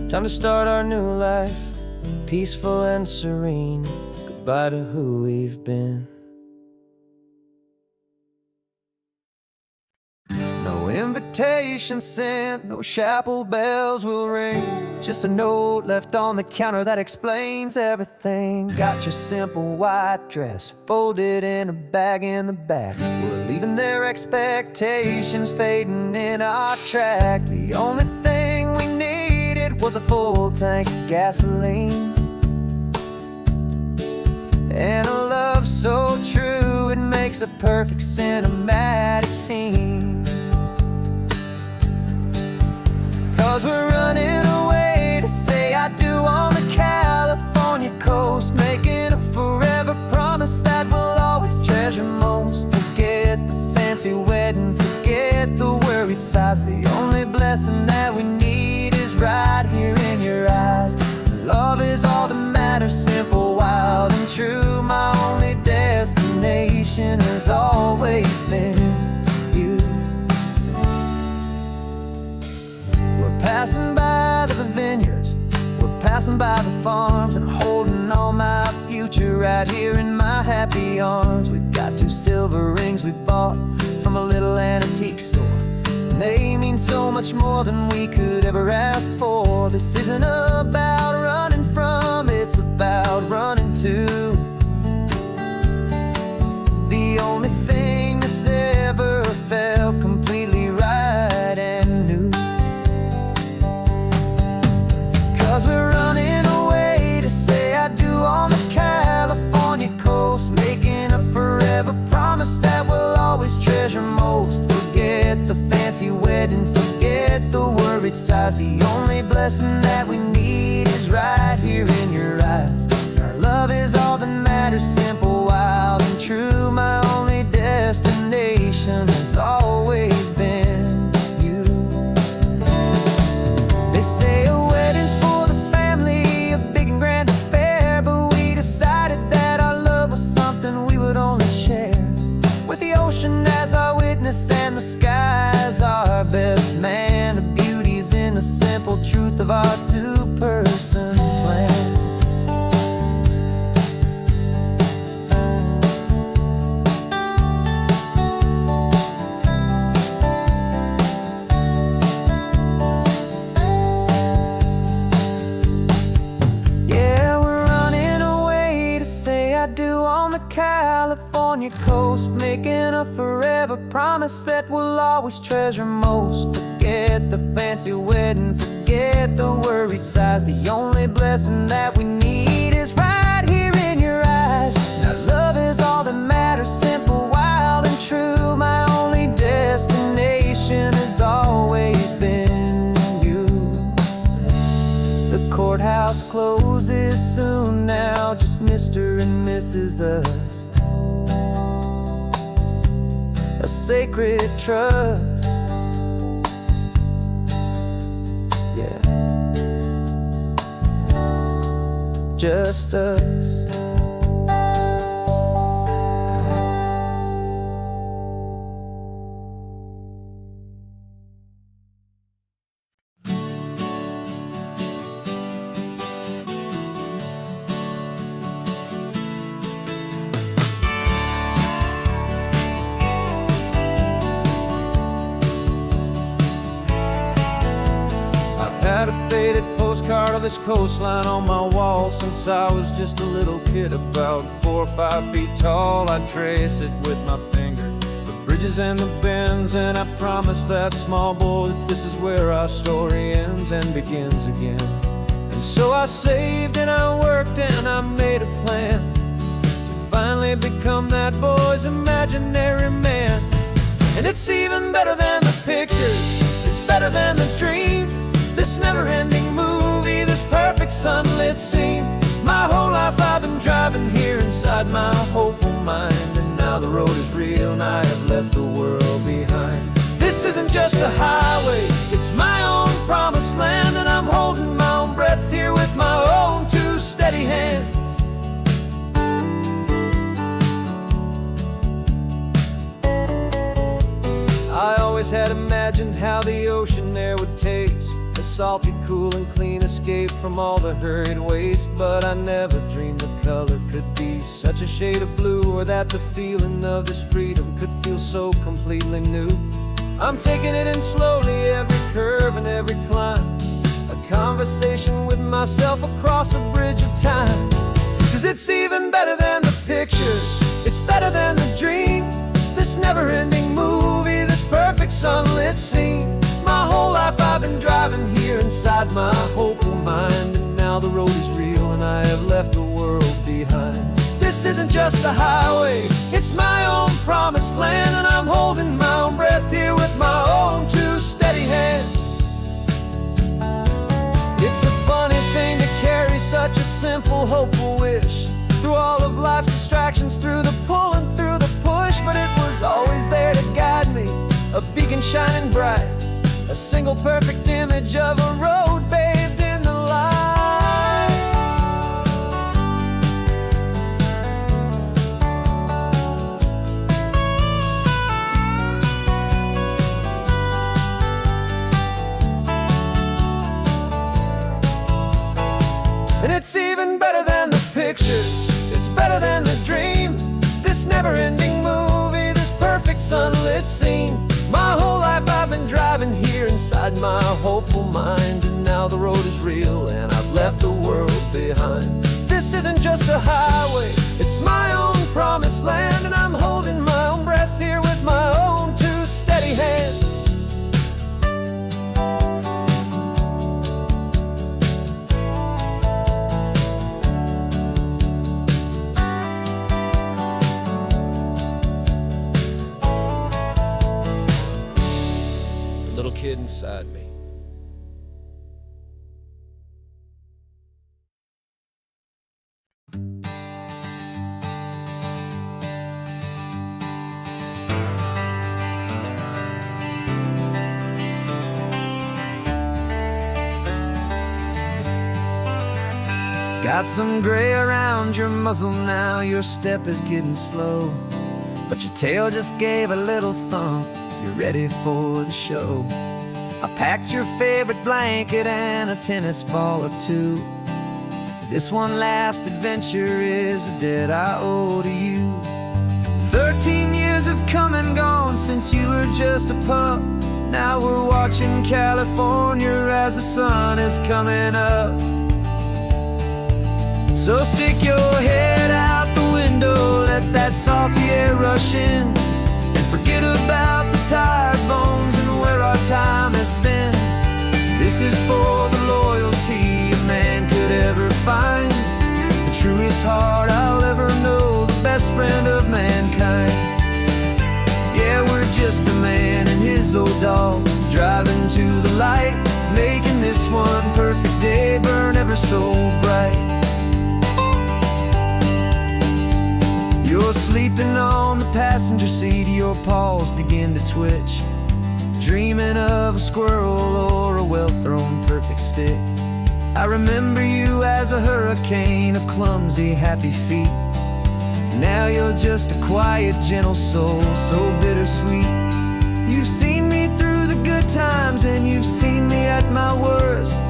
Time to start our new life, peaceful and serene. Goodbye to who we've been. No invitation sent, no chapel bells will ring, just a note left on the counter that explains everything. Got your simple white dress folded in a bag in the back. We're leaving their expectations fading in our track. The only thing we needed was a full tank of gasoline, and a love so true it makes a perfect cinematic scene. 'Cause we're running away to say I do on the California coast, making a forever promise that we'll always treasure most. Forget the fancy wedding, forget the worried sighs. The only blessing that we need is right here in your eyes. Love is all that matters, simple, wild and true. My only destination has always been you. We're passing by the vineyards, we're passing by the farms, and holding all my future right here in my happy arms. We've got two silver rings we bought from a little antique store, and they mean so much more than we could ever ask for. This isn't about running from, it's about running to. The only thing that's ever felt completely right and new. 'Cause we're running away to say I do on the California coast, making a forever promise that we'll always sighs. The only blessing that we need is right here in your eyes. Our love is all that matters, simple, wild, and true. My only destination has always been you. They say a wedding's for the family, a big and grand affair, but we decided that our love was something we would only share with the ocean as our witness and the sky as our best man. The beauty's in the simple truth of our two-person plan. Yeah, we're running away to say I do on the California coast, making a forever promise that we'll always treasure most. Forget the fancy wedding, forget the worried sighs. The only blessing that we need is right here in your eyes. Now love is all that matters, simple, wild, and true. My only destination has always been you. The courthouse closes soon now, just Mr. and Mrs. Us. A sacred trust, yeah, just us. Had a faded postcard of this coastline on my wall since I was just a little kid, about 4 or 5 feet tall. I trace it with my finger, the bridges and the bends, and I promised that small boy that this is where our story ends and begins again. And so I saved and I worked and I made a plan to finally become that boy's imaginary man. And it's even better than the pictures, it's better than the dream. This never-ending movie, this perfect sunlit scene. My whole life I've been driving here inside my hopeful mind, and now the road is real and I have left the world behind. This isn't just a highway, it's my own promised land, and I'm holding my own breath here with my own two steady hands. I always had imagined how the ocean air would taste, a salty, cool, and clean escape from all the hurried waste. But I never dreamed the color could be such a shade of blue, or that the feeling of this freedom could feel so completely new. I'm taking it in slowly, every curve and every climb, a conversation with myself across a bridge of time. 'Cause it's even better than the pictures, it's better than the dream. This never-ending movie, this perfect sunlit scene. My whole life I've been driving here inside my hopeful mind, and now the road is real and I have left the world behind. This isn't just a highway, it's my own promised land, and I'm holding my own breath here with my own two steady hands. It's a funny thing to carry such a simple, hopeful wish through all of life's distractions, through the pull and through the push. But it was always there to guide me, a beacon shining bright, a single perfect image of a road bathed in the light. And it's even better than the pictures, it's better than the dream. This never-ending movie, this perfect sunlit scene. My whole life I've been driving here inside my hopeful mind, and now the road is real and I've left the world behind. This isn't just a highway, it's my own promised land, and I'm holding my own breath here with my own two steady hands. Kid inside me Got some gray around your muzzle now, your step is getting slow, but your tail just gave a little thump, you're ready for the show. I packed your favorite blanket and a tennis ball or two. This one last adventure is a debt I owe to you. 13 years have come and gone since you were just a pup. Now we're watching California as the sun is coming up. So stick your head out the window, let that salty air rush in, and forget about the tired bones and where our time has been. This is for the loyalty a man could ever find, the truest heart I'll ever know, the best friend of mankind. Yeah, we're just a man and his old dog, driving to the light, making this one perfect day burn ever so bright. You're sleeping on the passenger seat, your paws begin to twitch, dreaming of a squirrel or a well-thrown perfect stick. I remember you as a hurricane of clumsy, happy feet. Now you're just a quiet, gentle soul, so bittersweet. You've seen me through the good times and you've seen me at my worst.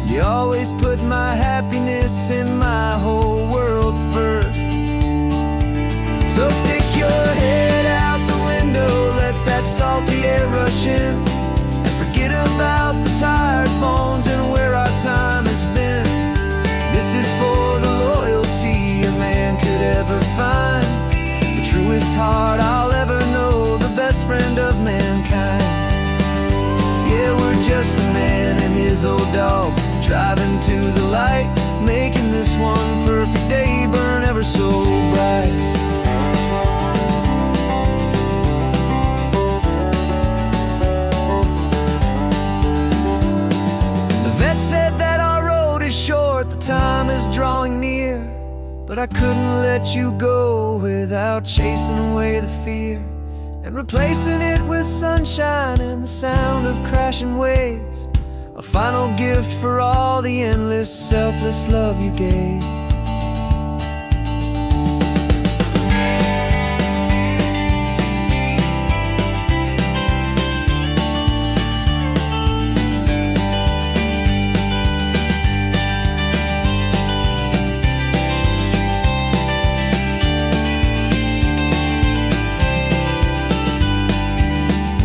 You always put my happiness and my whole world first. So stick your head out the window, let that salty air rush in, and forget about the tired bones and where our time has been. This is for the loyalty a man could ever find, the truest heart I'll ever know, the best friend of mankind. Yeah, we're just a man and his old dog, driving to the light, making this one perfect day burn ever so bright. Said that our road is short, the time is drawing near, but I couldn't let you go without chasing away the fear and replacing it with sunshine and the sound of crashing waves, a final gift for all the endless, selfless love you gave.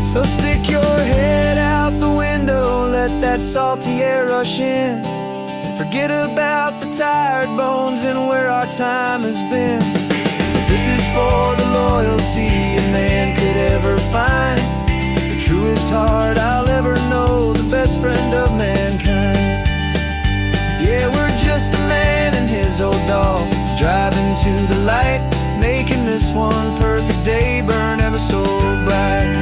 So stick your head out the window, let that salty air rush in, and forget about the tired bones and where our time has been. This is for the loyalty a man could ever find, the truest heart I'll ever know, the best friend of mankind. Yeah, we're just a man and his old dog, driving to the light, making this one perfect day burn ever so bright.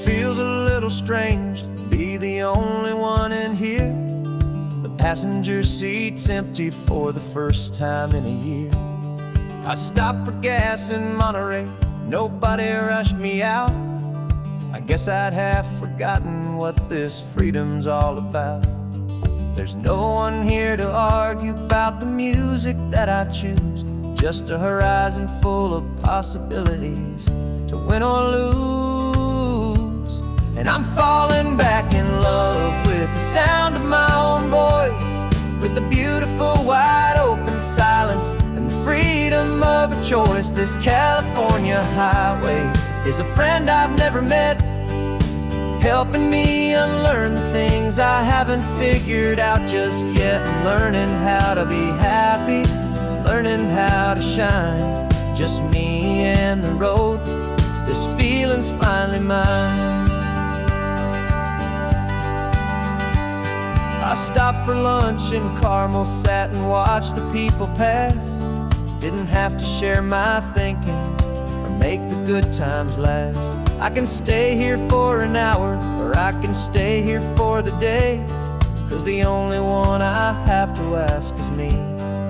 Feels a little strange to be the only one in here. The passenger seat's empty for the first time in a year. I stopped for gas in Monterey, nobody rushed me out. I guess I'd half forgotten what this freedom's all about. There's no one here to argue about the music that I choose, just a horizon full of possibilities to win or lose. And I'm falling back in love with the sound of my own voice, with the beautiful wide open silence and the freedom of a choice. This California highway is a friend I've never met, helping me unlearn the things I haven't figured out just yet. I'm learning how to be happy, learning how to shine, just me and the road. This feeling's finally mine. I stopped for lunch in Carmel, sat and watched the people pass. Didn't have to share my thinking or make the good times last. I can stay here for an hour, or I can stay here for the day, 'cause the only one I have to ask is me.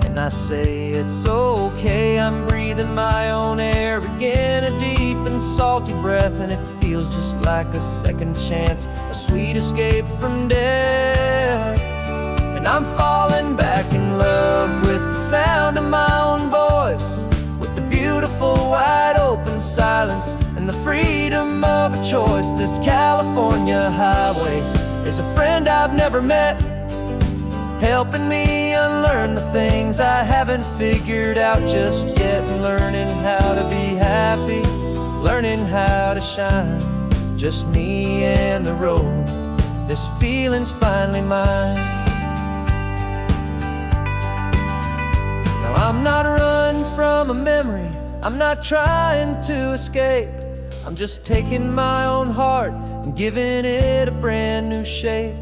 And I say it's okay, I'm breathing my own air again, a deep and salty breath, and it feels just like a second chance, a sweet escape from death. And I'm falling back in love with the sound of my own voice, with the beautiful wide open silence and the freedom of a choice. This California highway is a friend I've never met, helping me unlearn the things I haven't figured out just yet, and learning how to be happy, learning how to shine. Just me and the road, this feeling's finally mine. Now I'm not running from a memory, I'm not trying to escape, I'm just taking my own heart and giving it a brand new shape.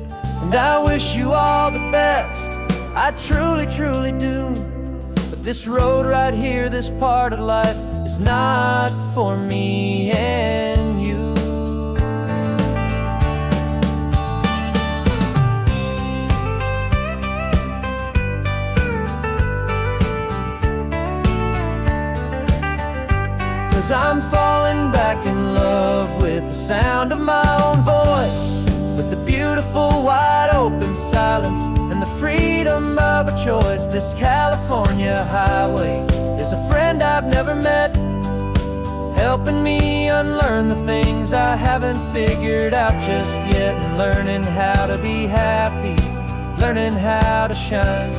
And I wish you all the best, I truly, truly do. But this road right here, this part of life, is not for me and you. 'Cause I'm falling back in love with the sound of my own voice, with the beautiful wide open silence and the freedom of a choice. This California highway is a friend I've never met, helping me unlearn the things I haven't figured out just yet, and learning how to be happy, learning how to shine.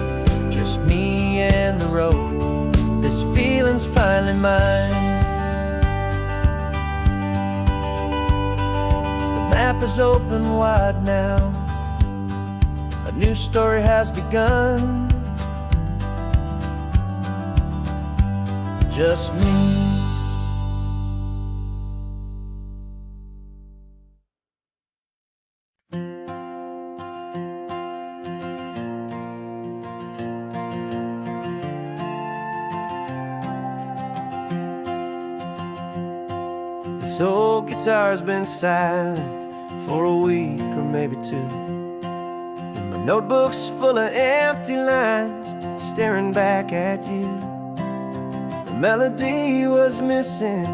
Just me and the road, this feeling's finally mine. The map is open wide now, a new story has begun. Just me. This old guitar's been silent for a week or maybe two, and my notebook's full of empty lines staring back at you. The melody was missing,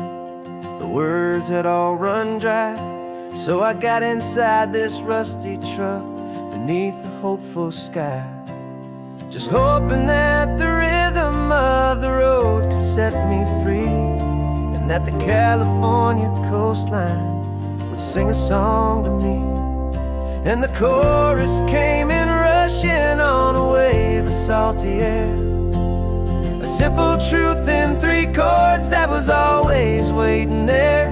the words had all run dry, so I got inside this rusty truck beneath the hopeful sky, just hoping that the rhythm of the road could set me free, and that the California coastline would sing a song to me. And the chorus came in rushing on a wave of salty air, a simple truth in 3 chords that was always waiting there.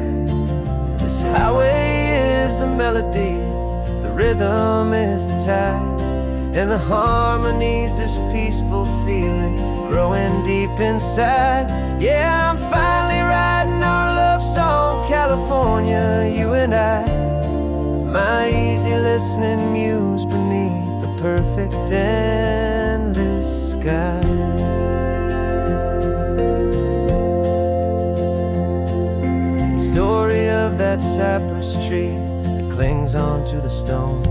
This highway is the melody, the rhythm is the tide, and the harmony's this peaceful feeling growing deep inside. Yeah, I'm finally writing our love song, California, you and I, my easy listening muse beneath the perfect endless sky. The story of that cypress tree that clings onto the stone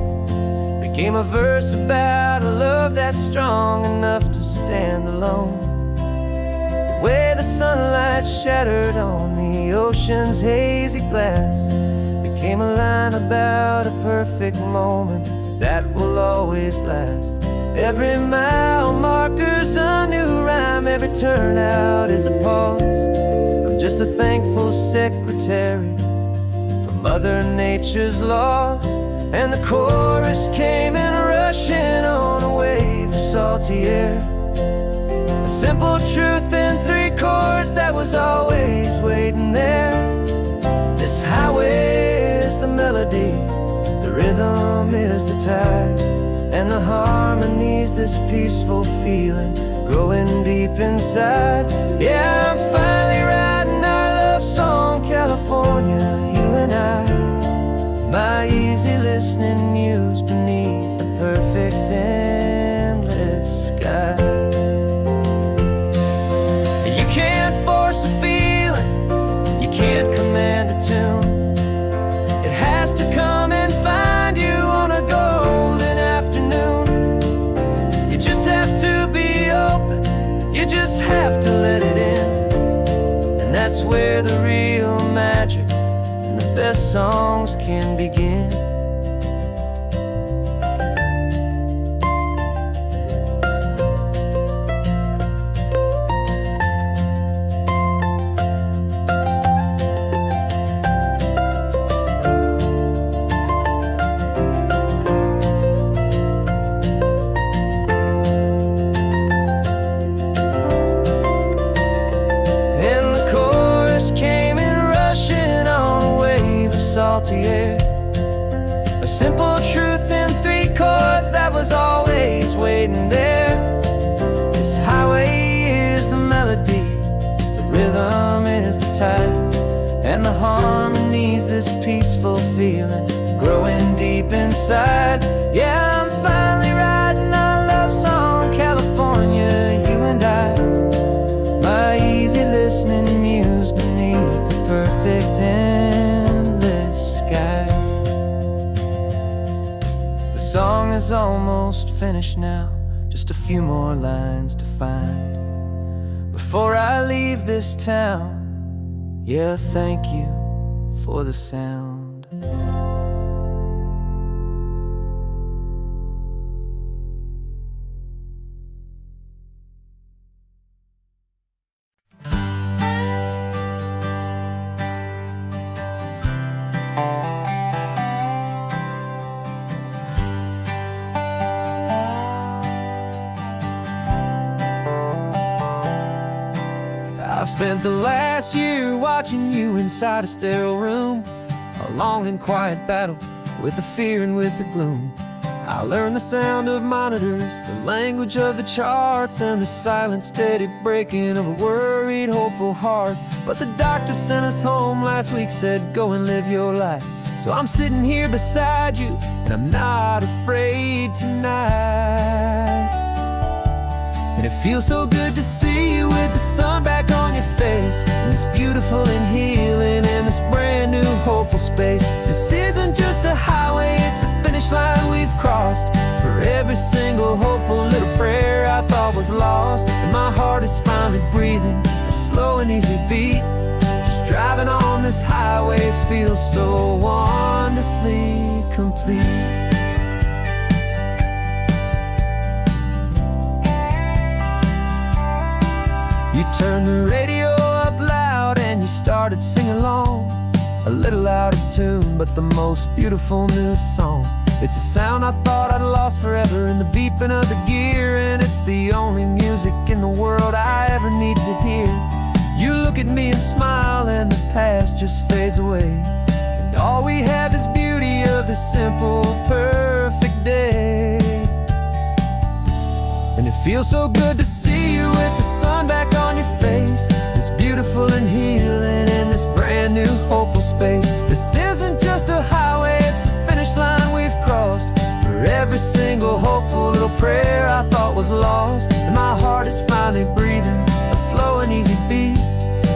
became a verse about a love that's strong enough to stand alone. The way the sunlight shattered on the ocean's hazy glass became a line about a perfect moment that will always last. Every mile marker's a new rhyme, every turnout is a pause. I'm just a thankful secretary for Mother Nature's laws. And the chorus came in rushing on a wave of salty air, a simple truth in 3 chords that was always waiting there. This highway is the melody, the rhythm is the tide, and the harmony's this peaceful feeling growing deep inside. Yeah, I'm finally writing our love song, California, you and I, my easy listening muse beneath the perfect endless sky. You can't force a feeling, where the real magic and the best songs can begin. Came in rushing on a wave of salty air, a simple truth in 3 chords that was always waiting there. This highway is the melody, the rhythm is the tide, and the harmony's this peaceful feeling growing deep inside. Yeah, I'm finally writing our love song, California, you and I. My easy listening muse beneath the perfect endless sky. The song is almost finished now, just a few more lines to find before I leave this town. Yeah, thank you for the sound. I've spent the last year watching you inside a sterile room, a long and quiet battle with the fear and with the gloom. I learned the sound of monitors, the language of the charts, and the silent, steady breaking of a worried, hopeful heart. But the doctor sent us home last week, said go and live your life. So I'm sitting here beside you, and I'm not afraid tonight. And it feels so good to see you with the sun back on your face, and this beautiful and healing in this brand new hopeful space. This isn't just a highway, it's a finish line we've crossed. For every single hopeful little prayer I thought was lost, and my heart is finally breathing a slow and easy beat. Just driving on this highway feels so wonderfully complete. You turned the radio up loud and you started singing along, a little out of tune, but the most beautiful new song. It's a sound I thought I'd lost forever in the beeping of the gear, and it's the only music in the world I ever need to hear. You look at me and smile, and the past just fades away, and all we have is beauty of this simple, perfect day. And it feels so good to see you with the sun back on your face, this beautiful and healing in this brand new hopeful space. This isn't just a highway, it's a finish line we've crossed. For every single hopeful little prayer I thought was lost, and my heart is finally breathing a slow and easy beat.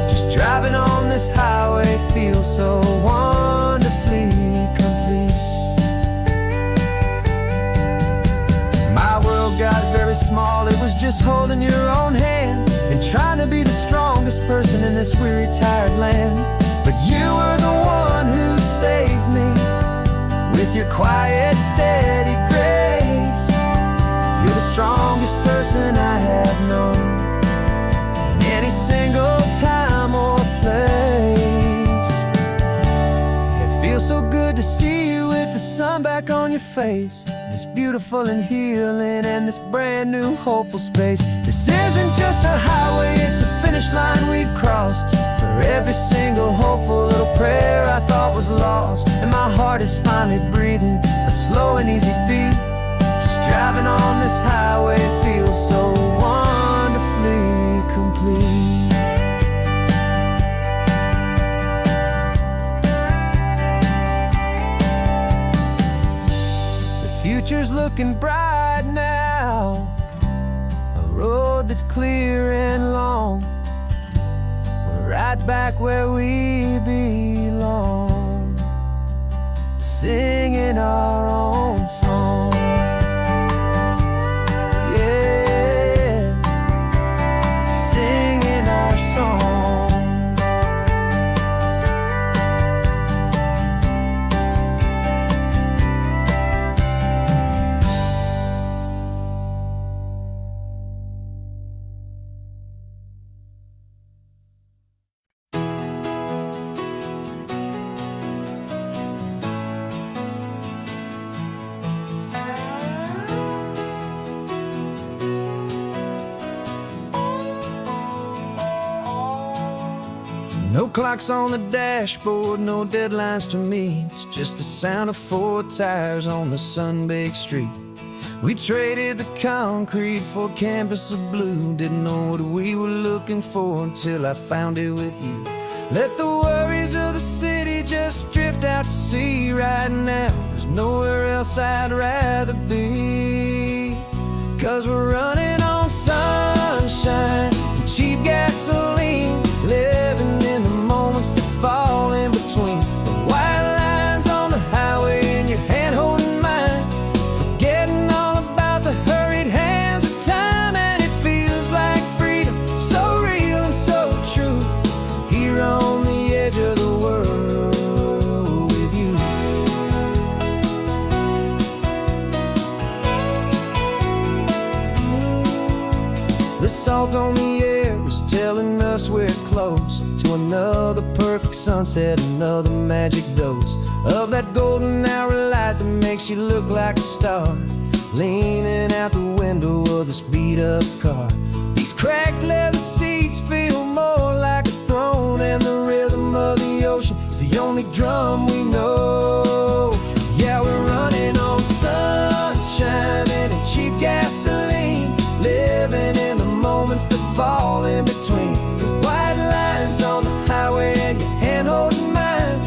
Just driving on this highway feels so wonderfully complete. My world got very small, it was just holding your own hand and trying to be the strongest person in this weary, tired land. But you were the one who saved me with your quiet, steady grace. You're the strongest person I have known in any single time or place. It feels so good to see you with the sun back on your face, this beautiful and healing and this brand new hopeful space. This isn't just a highway, it's a finish line we've crossed. For every single hopeful little prayer I thought was lost, and my heart is finally breathing a slow and easy beat. Just driving on this highway feels so wonderfully complete. Future's looking bright now, a road that's clear and long. We're right back where we belong, singing our own song. Yeah, singing our song. clocks on the dashboard, no deadlines to me. It's just the sound of 4 tires on the sun-baked street. We traded the concrete for a canvas of blue. Didn't know what we were looking for until I found it with you. Let the worries of the city just drift out to sea. Right now, there's nowhere else I'd rather be. 'Cause we're running on sunshine and cheap gasoline, living in the moments that fall in between. The white lines on the highway and your hand holding mine, forgetting all about the hurried hands of time. And it feels like freedom, so real and so true, here on the edge of the world with you. The salt on the air is telling us we're close to another perfect sunset, another magic dose of that golden hour light that makes you look like a star, leaning out the window of this beat-up car. These cracked leather seats feel more like a throne, and the rhythm of the ocean is the only drum we know. Yeah, we're running on sunshine and cheap gasoline, living in the moments that fall in between. The white lines on the highway and your hand holding mine,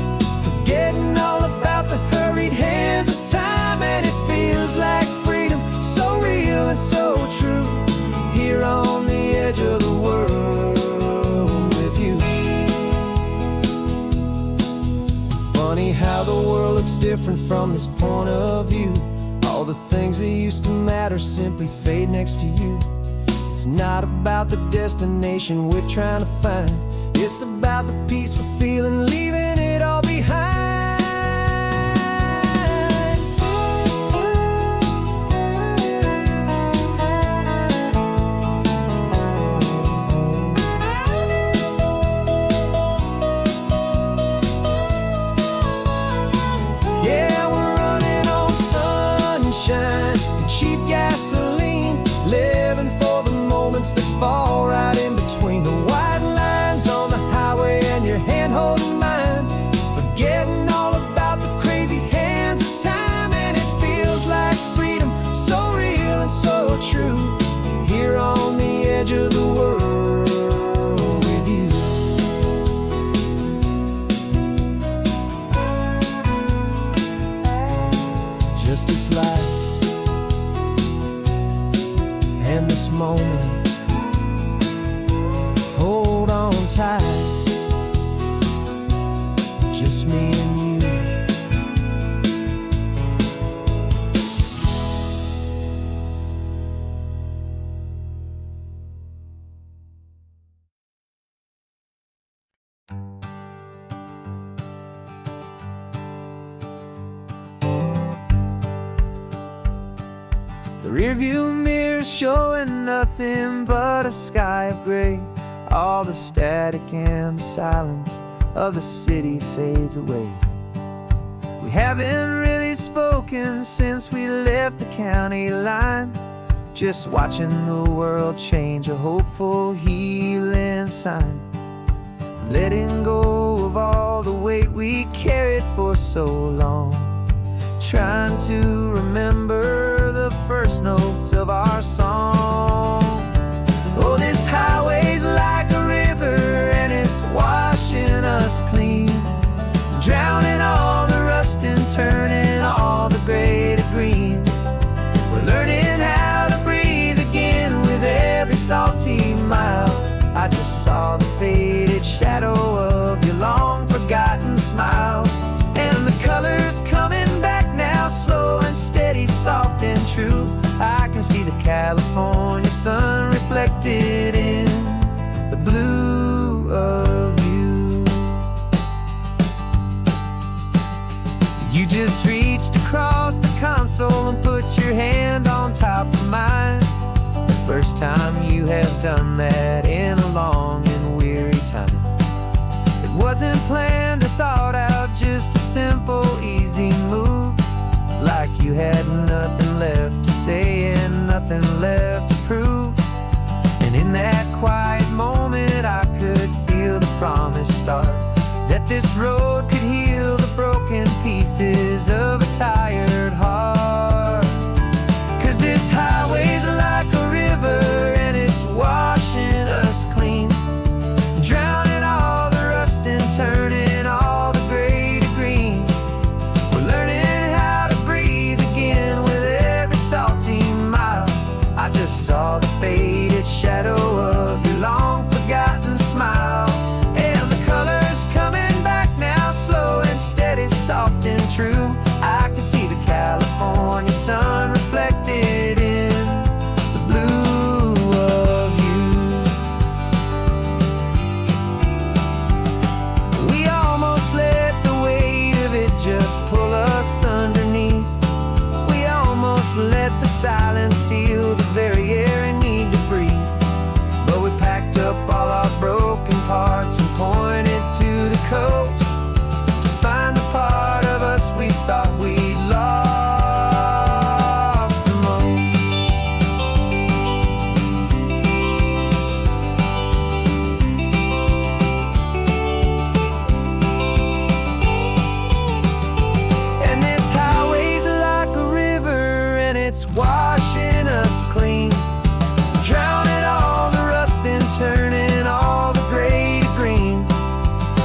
forgetting all about the hurried hands of time. And it feels like freedom, so real and so true, here on the edge of the world with you. Funny how the world looks different from this point of view. All the things that used to matter simply fade next to you. It's not about the destination we're trying to find, it's about the peace we're feeling, leaving it all behind. Yeah, we're running on sunshine and cheap gasoline, living for the moments that fall right in between. The white lines on the highway and your hand holding mine, forgetting all about the crazy hands of time. And it feels like freedom, so real and so true, here on the edge of the world with you. Just this life and this moment, hold on tight, just me and you. The rearview mirror showing nothing but a sky of gray. All the static and the silence of the city fades away. We haven't really spoken since we left the county line, just watching the world change, a hopeful healing sign. Letting go of all the weight we carried for so long, trying to remember the first notes of our song. Oh, this highway's like a river and it's washing us clean, drowning all the rust and turning all the gray to green. We're learning how to breathe again with every salty mile. I just saw the faded shadow of your long forgotten smile, and the colors coming back now, slow and steady, soft and true. I can see the California sun reflected in the blue of you. You just reached across the console and put your hand on top of mine. The first time you have done that in a long and weary time. It wasn't planned or thought out, just a simple, easy move. Like you had nothing left to say and nothing left to prove. And in that quiet moment I could feel the promise start. this road could heal the broken pieces of a tired heart. 'Cause this highway's like a river and it's washing us clean, drowning all the rust and turning all the gray to green. We're learning how to breathe again with every salty mile. I just saw the faded shadow of your long forgotten smile. And the colors coming back now, slow and steady, soft and true. I can see the California sun reflected in the blue of you. We almost let the weight of it just pull us underneath. We almost let the silence steal the very air I need to breathe. But we packed up all our broken parts and pointed to the coast to find the part of us we thought we'd lost the most. And this highway's like a river and it's washing us clean, drowning all the rust and turning all the gray to green.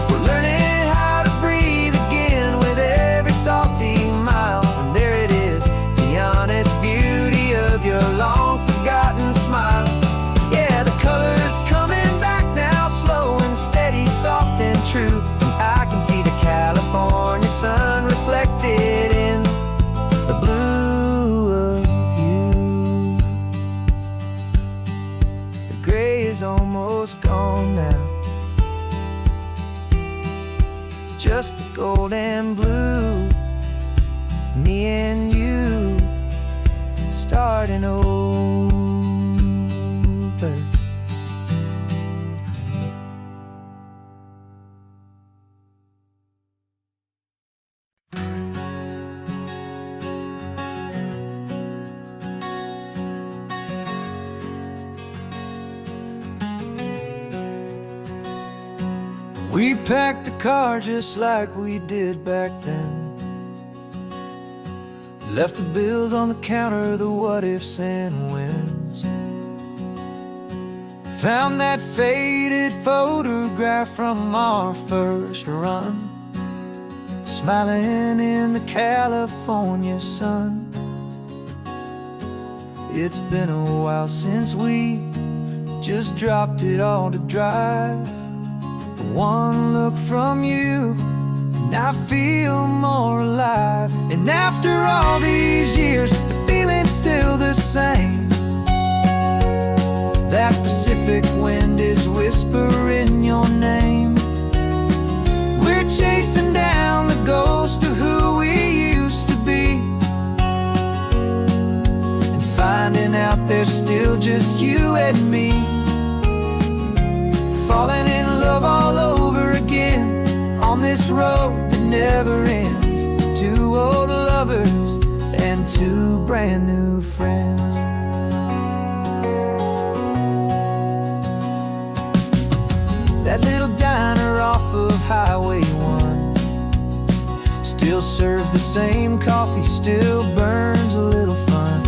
We're learning how to breathe again with every salty mile. And there it is, the honest beauty of your long forgotten smile. Yeah, the colors coming back now, slow and steady, soft and true. I can see the California sun reflected in the blue of you. The gray is almost gone now, just the gold and blue. Me and you starting over. We packed the car just like we did back then, left the bills on the counter, the what ifs and whens. Found that faded photograph from our first run, smiling in the California sun. It's been a while since we just dropped it all to drive. One look from you and I feel more alive. And after all these years, the feeling's still the same. That Pacific wind is whispering your name. We're chasing down the ghost of who we used to be, and finding out there's still just you and me. Falling in love all over again on this road that never ends. Two old lovers and two brand new friends. That little diner off of Highway 1 still serves the same coffee, still burns a little fun.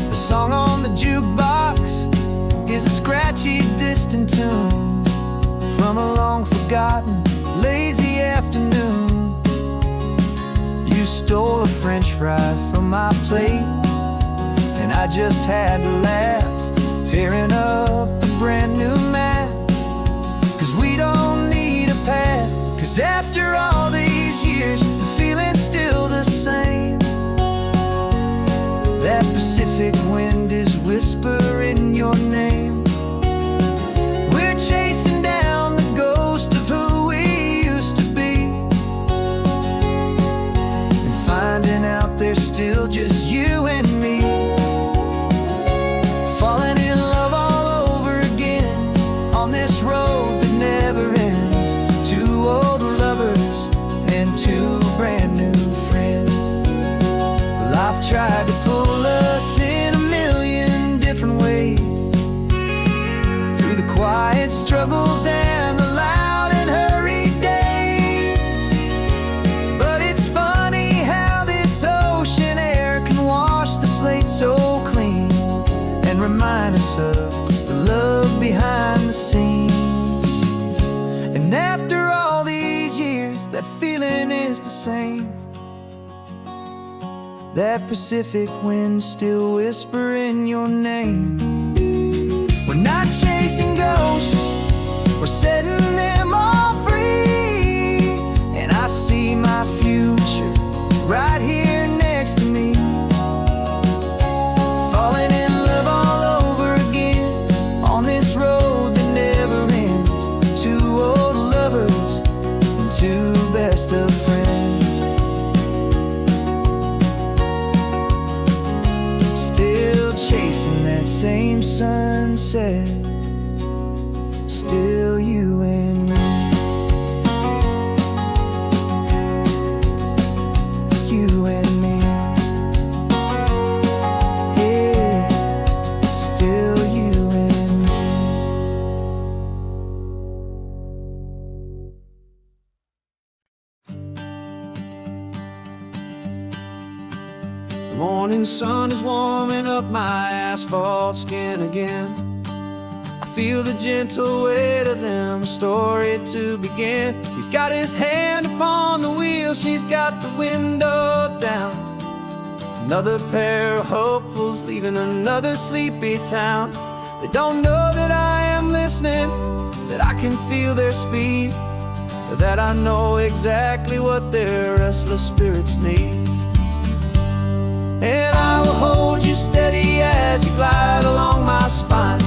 The song on the jukebox is a scratchy, distant tune from a long-forgotten, lazy afternoon. You stole a French fry from my plate, and I just had to laugh, tearing up a brand new map. 'Cause we don't need a path, 'cause after all these years, the feeling's still the same. That Pacific wind is whispering your name. We're chasing down the ghost of who we used to be, and finding out there's still just you and me. Falling in love all over again on this road that never ends. Two old lovers and two brand new friends. Life tried to pull us in a million different ways, through the quiet struggles and the loud of the love behind the scenes. And after all these years, that feeling is the same. That Pacific wind still whispering your name. We're not chasing ghosts, we're setting them all free. And I see my future right here next to me, falling in love all over again on this road that never ends. Two old lovers and two best of friends, still chasing that same sunset, still you and me. You and me, yeah, still you and me. The morning sun is warming up my asphalt skin again. I feel the gentle weight of them, story to begin. He's got his hand upon the wheel, she's got the window down. Another pair of hopefuls leaving another sleepy town. They don't know that I am listening, that I can feel their speed, or that I know exactly what their restless spirits need. And I will hold you steady as you glide along my spine.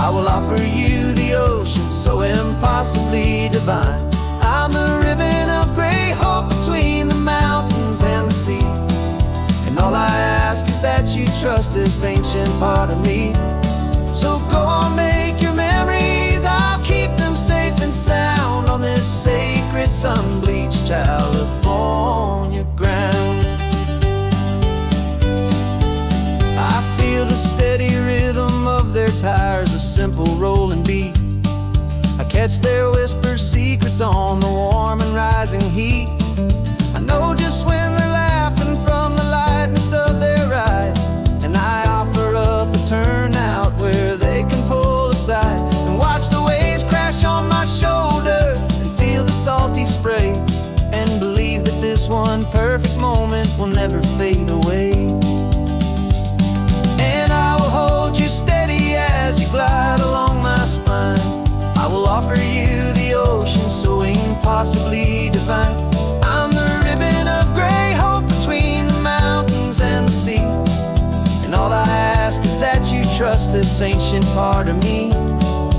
I will offer you the ocean so impossibly divine. I'm the ribbon of gray hope between the mountains and the sea. And all I ask is that you trust this ancient part of me. So go on, make your memories, I'll keep them safe and sound on this sacred sun-bleached California ground. I feel the steady rhythm of their tires, a simple rolling beat. I catch their whispered secrets on the warm and rising heat. I know just when they're laughing from the lightness of their ride, and I offer up a turnout where they can pull aside and watch the waves crash on my shoulder and feel the salty spray, and believe that this one perfect moment will never fade away. And I will hold you steady as you glide along my spine. I will offer you the ocean so impossibly divine. I'm the ribbon of gray hope between the mountains and the sea. And all I ask is that you trust this ancient part of me.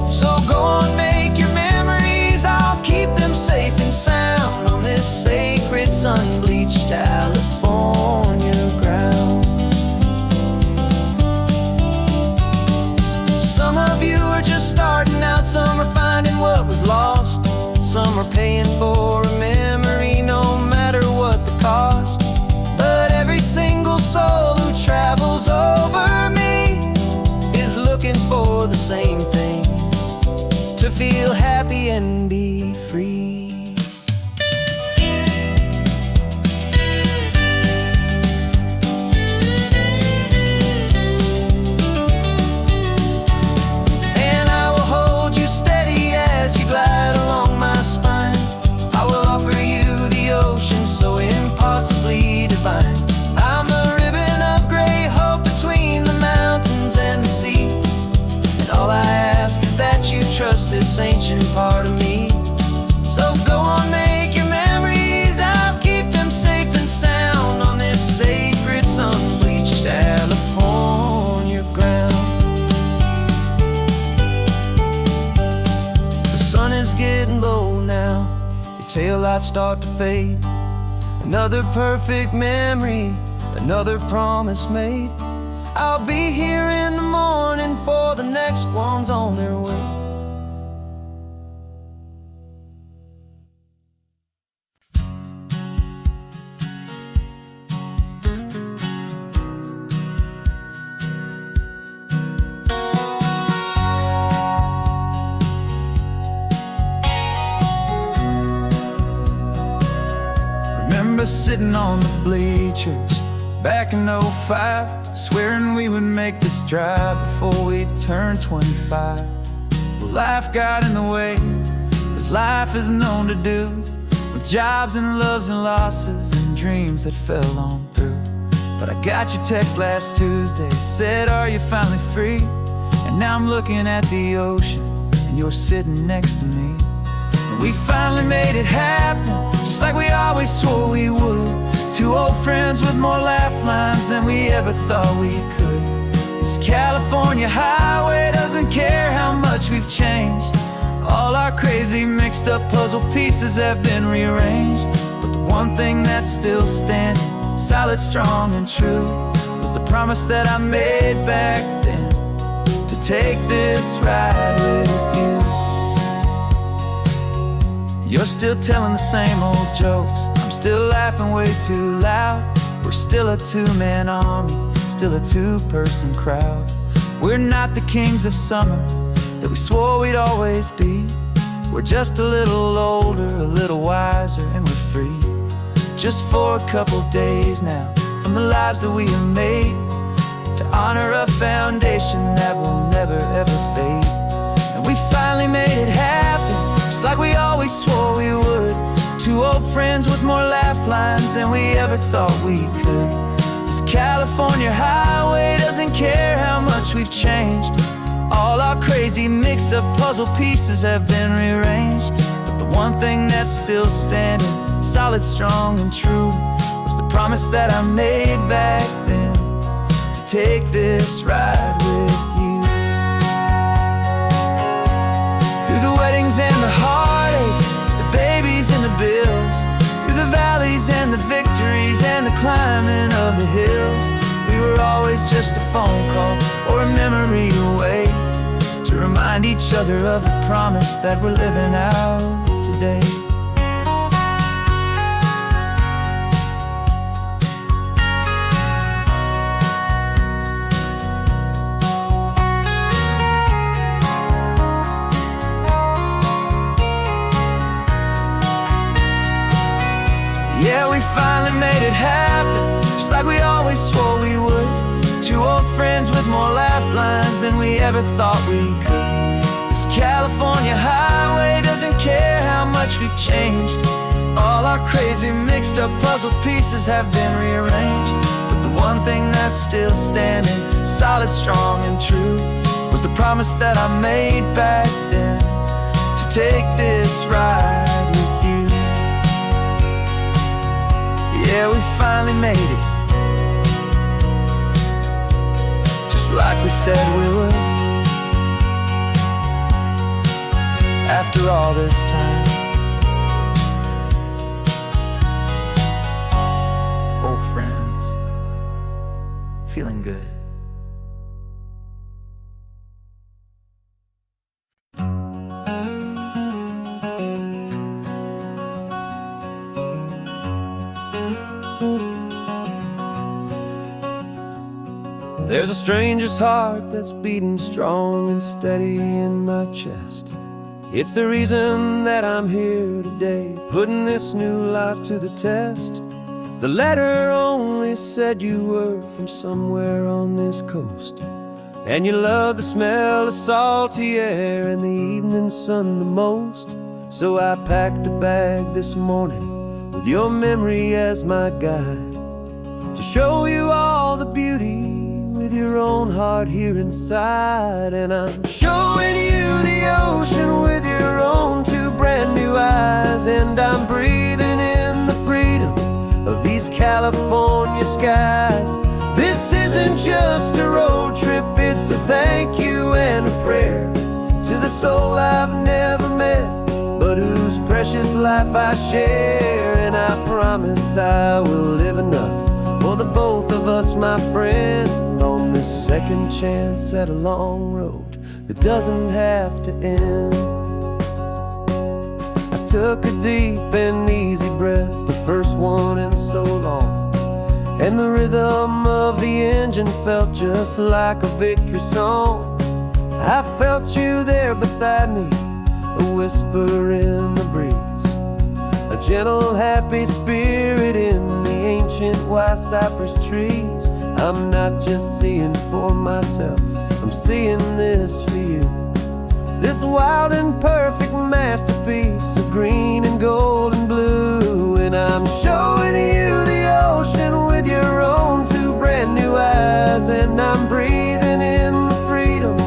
So go on, make your memories, I'll keep them safe and sound on this sacred sun-bleached California ground. Some of you are just starting out, some are finding what was lost, some are paying for a memory no matter what the cost. But every single soul who travels over me is looking for the same thing, to feel happy and be free. Glide along my spine. I will offer you the ocean so impossibly divine. I'm the ribbon of gray hope between the mountains and the sea. And all I ask is that you trust this ancient part of me. So go on, make your memories, I'll keep them safe and sound on this sacred sun-bleached California ground. Is getting low now, your taillights start to fade. Another perfect memory, another promise made. I'll be here in the morning for the next ones on their way. Sitting on the bleachers back in '05, swearing we would make this drive before we turned 25. Well, life got in the way, as life is known to do, with jobs and loves and losses and dreams that fell on through. But I got your text last Tuesday, said, are you finally free? And now I'm looking at the ocean, and you're sitting next to me. And we finally made it happen, just like we always swore we would. Two old friends with more laugh lines than we ever thought we could. This California highway doesn't care how much we've changed. All our crazy mixed up puzzle pieces have been rearranged. But the one thing that's still standing, solid, strong, and true, was the promise that I made back then, to take this ride with you. You're still telling the same old jokes, I'm still laughing way too loud. We're still a two-man army, still a two-person crowd. We're not the kings of summer that we swore we'd always be. We're just a little older, a little wiser, and we're free. Just for a couple days now, from the lives that we have made, to honor a foundation that will never ever fade. And we finally made it happen, just like we always swore we would. Two old friends with more laugh lines than we ever thought we could. This California highway doesn't care how much we've changed. All our crazy mixed up puzzle pieces have been rearranged. But the one thing that's still standing, solid, strong, and true, was the promise that I made back then, to take this ride with you. Through the weddings and the heartaches, the babies and the bills, through the valleys and the victories and the climbing of the hills, we were always just a phone call or a memory away, to remind each other of the promise that we're living out today. Yeah, we finally made it happen, just like we always swore we would. Two old friends with more laugh lines than we ever thought we could. This California highway doesn't care how much we've changed. All our crazy mixed up puzzle pieces have been rearranged. But the one thing that's still standing, solid, strong, and true, was the promise that I made back then, to take this ride with you. Yeah, we finally made it, just like we said we would. After all this time, old friends, feeling good. There's a stranger's heart that's beating strong and steady in my chest. It's the reason that I'm here today, putting this new life to the test. The letter only said you were from somewhere on this coast, and you love the smell of salty air and the evening sun the most. So I packed a bag this morning with your memory as my guide, to show you all the beauty with your own heart here inside. And I'm showing you the ocean with your own two brand new eyes, and I'm breathing in the freedom of these California skies. This isn't just a road trip, it's a thank you and a prayer to the soul I've never met, but whose precious life I share. And I promise I will live enough for the both of us, my friend, on this second chance at a long road that doesn't have to end. I took a deep and easy breath, the first one in so long, and the rhythm of the engine felt just like a victory song. I felt you there beside me, a whisper in the breeze, a gentle, happy spirit in the ancient white cypress trees. I'm not just seeing for myself, I'm seeing this for you. This wild and perfect masterpiece of green and gold and blue. And I'm showing you the ocean with your own two brand new eyes. And I'm breathing in the freedom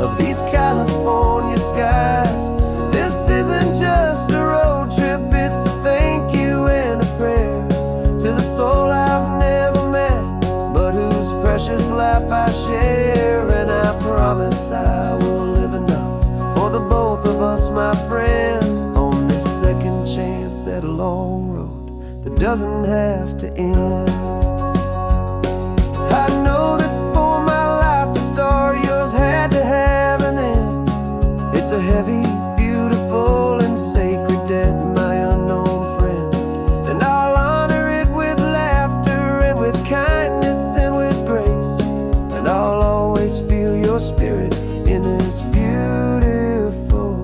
of these California skies. This isn't just a road trip, it's a thank you and a prayer to the soul I've never met, but whose precious life I share. And I promise I will live enough for the both of us, my friend, on this second chance at a long road that doesn't have to end. I know that for my life to start, yours had to have an end. It's a heavy, beautiful, and sacred debt, my unknown friend. And I'll honor it with laughter and with kindness and with grace. And I'll always feel your spirit in this beautiful,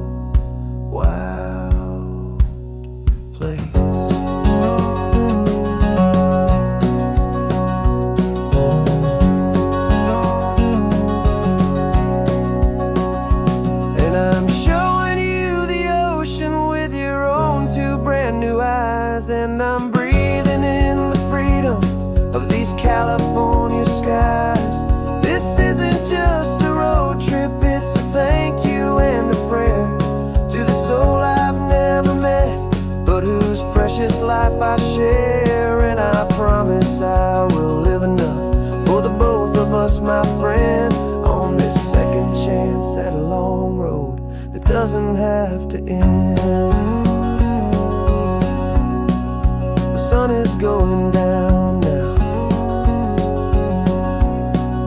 wild place. And I'm showing you the ocean with your own two brand new eyes. And I'm breathing in the freedom of these California skies. This isn't just a road trip, it's a thank you and a prayer to the soul I've never met, but whose precious life I share. And I promise I will live enough for the both of us, my friend, on this second chance at a long road that doesn't have to end. The sun is going down now.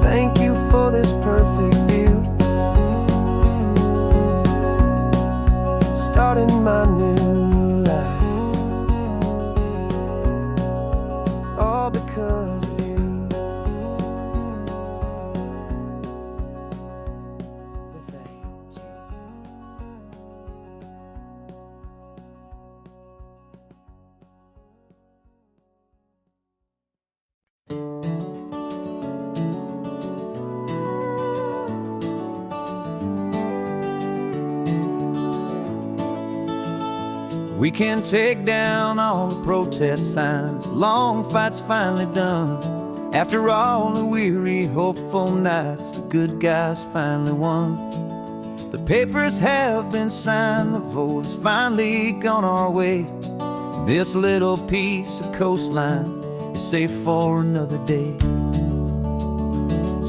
Thank you for this perfect view, starting my new life, all because of you. Thank you. We can take down all the protest signs, long fight's finally done. After all the weary, hopeful nights, the good guys finally won. The papers have been signed, the vote has finally gone our way. This little piece of coastline is safe for another day.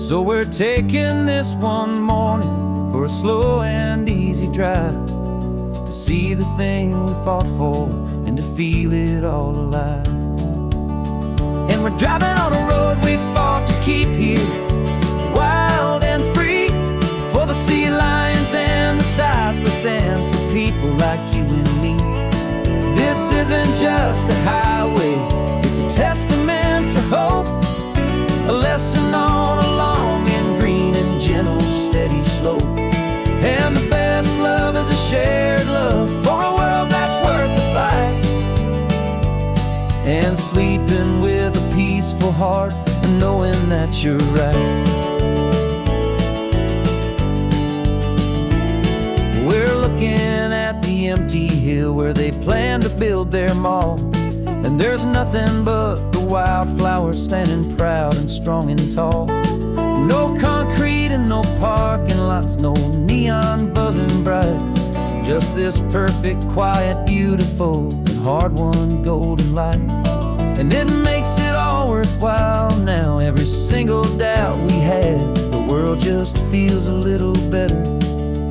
So we're taking this one morning for a slow and easy drive, to see the thing we fought for and to feel it all alive. And we're driving on a road we fought to keep here, wild and free, for the sea lions and the cypress and for people like you and me. This isn't just a highway, it's a testament to hope, a lesson on a long and green and gentle steady slope. And the best love is a shared love for a world that's worth the fight, and sleeping with a peaceful heart and knowing that you're right. We're looking at the empty hill where they plan to build their mall, and there's nothing but the wildflowers standing proud and strong and tall. No concrete and no parking lots, no neon buzzing bright, just this perfect, quiet, beautiful, and hard-won golden light. And it makes it all worthwhile now, every single doubt we had. The world just feels a little better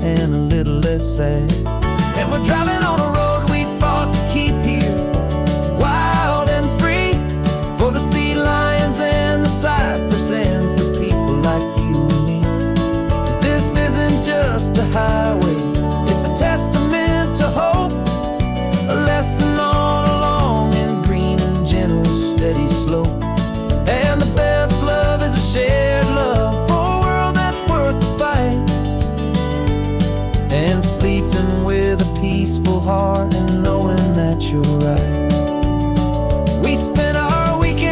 and a little less sad. And we're driving on a road we fought to keep here, wild and free, for the sea lions and the cypress and for people like you and me. This isn't just a highway, it's a testament to hope, a lesson on a long and green and gentle steady slope. And the best love is a shared love for a world that's worth the fight, and sleeping with a peaceful heart and knowing that you're right. We spent our weekend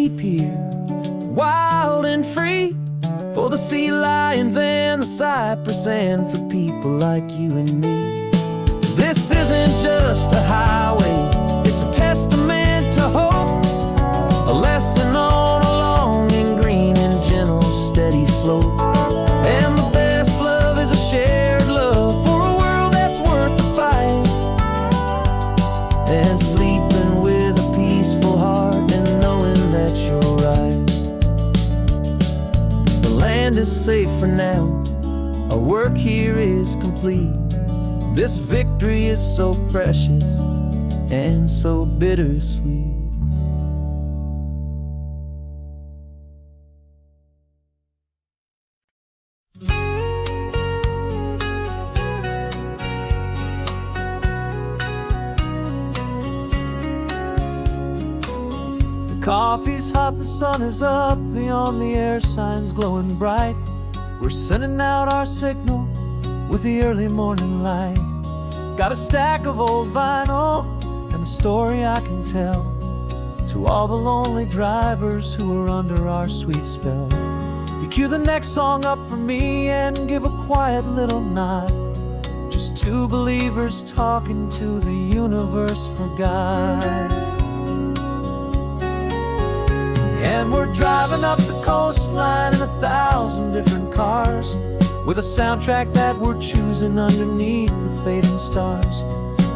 keep here, wild and free, for the sea lions and the cypress, and for people like you and me. This isn't just a highway, it's a testament to hope, a lesson on a long and green and gentle steady slope. And the best love is a shared love for a world that's worth the fight, and sleeping with a peaceful heart and knowing that you're right. The land is safe for now, our work here is complete. This victory is so precious and so bittersweet. The coffee's hot, the sun is up, the on-the-air sign's glowing bright. We're sending out our signal with the early morning light. Got a stack of old vinyl and a story I can tell to all the lonely drivers who are under our sweet spell. You cue the next song up for me and give a quiet little nod. Just two believers talking to the universe for God. And we're driving up the coastline in 1,000 different cars, with a soundtrack that we're choosing underneath the fading stars.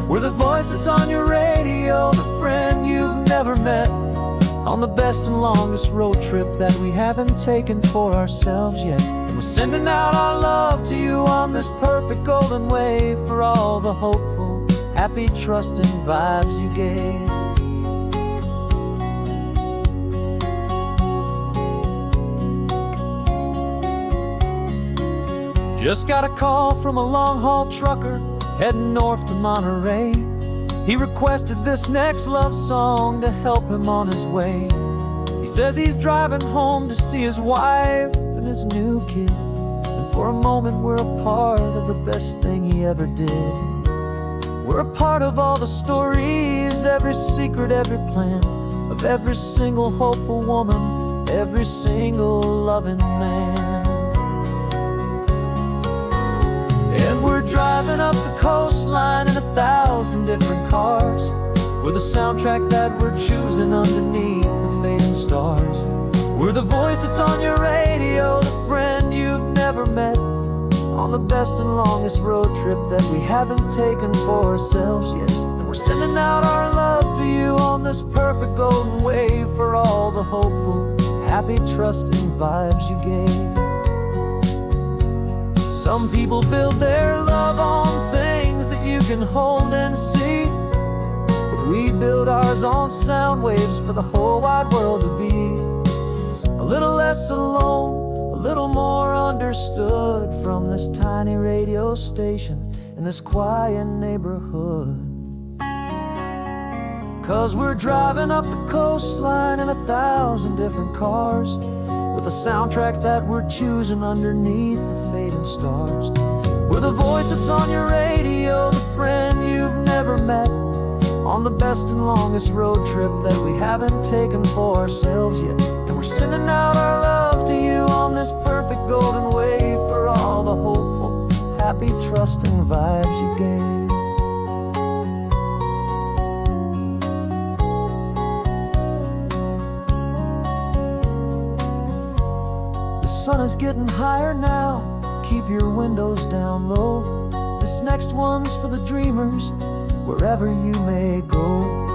We're the voice that's on your radio, the friend you've never met, on the best and longest road trip that we haven't taken for ourselves yet. And we're sending out our love to you on this perfect golden wave, for all the hopeful, happy, trusting vibes you gave. Just got a call from a long-haul trucker heading north to Monterey. He requested this next love song to help him on his way. He says he's driving home to see his wife and his new kid, and for a moment we're a part of the best thing he ever did. We're a part of all the stories, every secret, every plan, of every single hopeful woman, every single loving man. And we're driving up the coastline in 1,000 different cars, with a soundtrack that we're choosing underneath the fading stars. We're the voice that's on your radio, the friend you've never met, on the best and longest road trip that we haven't taken for ourselves yet. And we're sending out our love to you on this perfect golden wave, for all the hopeful, happy, trusting vibes you gave. Some people build their love on things that you can hold and see, but we build ours on sound waves for the whole wide world to be a little less alone, a little more understood, from this tiny radio station in this quiet neighborhood. 'Cause we're driving up the coastline in 1,000 different cars, with a soundtrack that we're choosing underneath the fading stars. We're the voice that's on your radio, the friend you've never met, on the best and longest road trip that we haven't taken for ourselves yet. And we're sending out our love to you on this perfect golden wave, for all the hopeful, happy, trusting vibes you gave. The sun is getting higher now, keep your windows down low. This next one's for the dreamers, wherever you may go.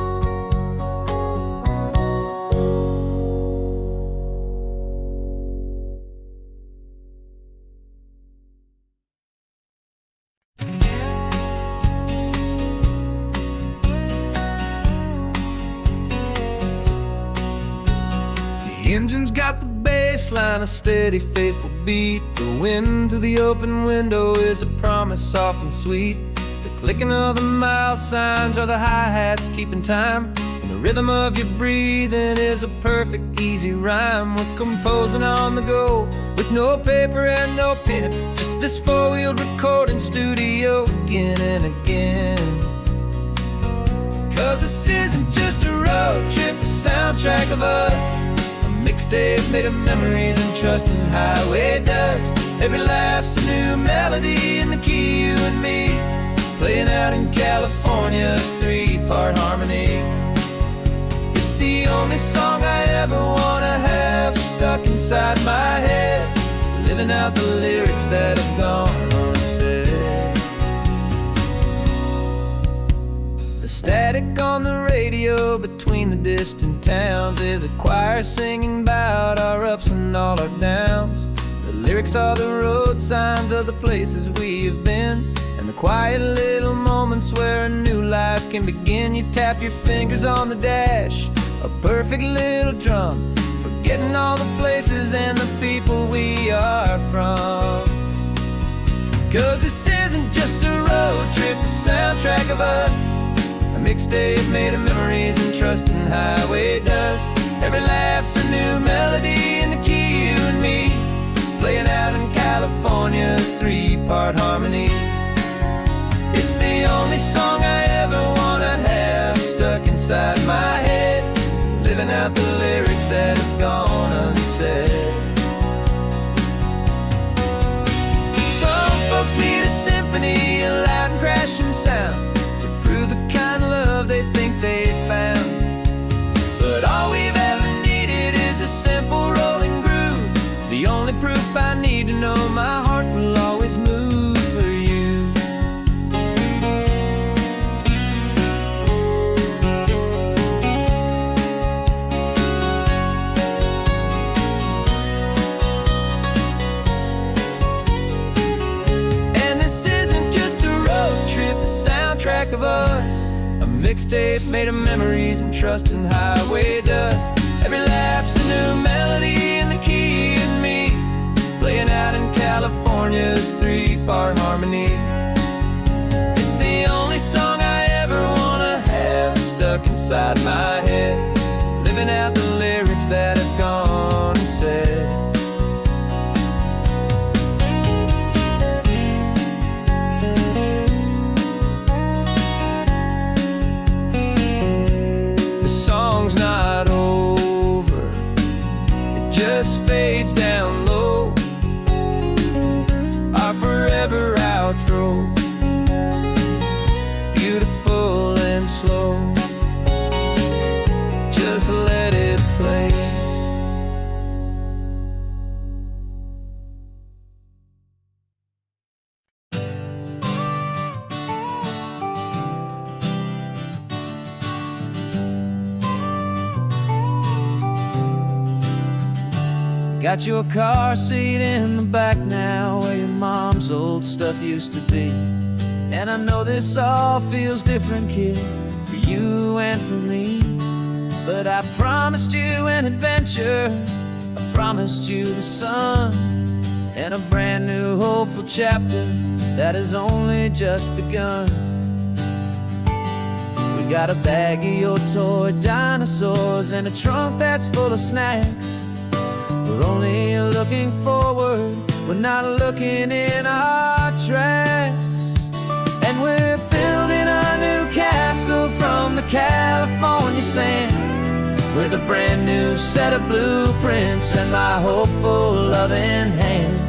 The engine's got the baseline, a steady, faithful beat. The wind through the open window is a promise soft and sweet. The clicking of the mile signs are the hi-hats keeping time, and the rhythm of your breathing is a perfect, easy rhyme. We're composing on the go, with no paper and no pen, just this four-wheeled recording studio again and again. 'Cause this isn't just a road trip, the soundtrack of us, mixtape made of memories and trust in highway dust. Every laugh's a new melody in the key, you and me, playing out in California's 3-part harmony. It's the only song I ever wanna have stuck inside my head, living out the lyrics that have gone unsaid. The static on the radio between the distant towns is a choir singing about our ups and all our downs. The lyrics are the road signs of the places we have been, and the quiet little moments where a new life can begin. You tap your fingers on the dash, a perfect little drum, forgetting all the places and the people we are from. 'Cause this isn't just a road trip, the soundtrack of us, a mixtape made of memories and trust in highway dust. Every laugh's a new melody in the key, you and me, playing out in California's 3-part harmony. It's the only song I ever wanna have stuck inside my head, living out the lyrics that have gone unsaid. Some folks need a symphony, a loud and crashing sound, to prove the kind of love they think they found. But all we've ever needed is a simple rolling groove, the only proof I need to know my heart will always move for you. And this isn't just a road trip, the soundtrack of us, a mixtape made of memories and trust in highway dust. Every laugh's a new melody in the key, and me, playing out in California's 3-part harmony. It's the only song I ever wanna have stuck inside my head, living out the lyrics that have gone unsaid. The song's not over, it just fades down low, our forever outro, beautiful and slow. Just let it play. Got your car seat in the back now, where your mom's old stuff used to be. And I know this all feels different, kid, for you and for me. But I promised you an adventure, I promised you the sun, and a brand new hopeful chapter that has only just begun. We got a bag of your toy dinosaurs and a trunk that's full of snacks. We're only looking forward, we're not looking in our tracks. And we're building a new castle from the California sand, with a brand new set of blueprints and my hopeful loving hand.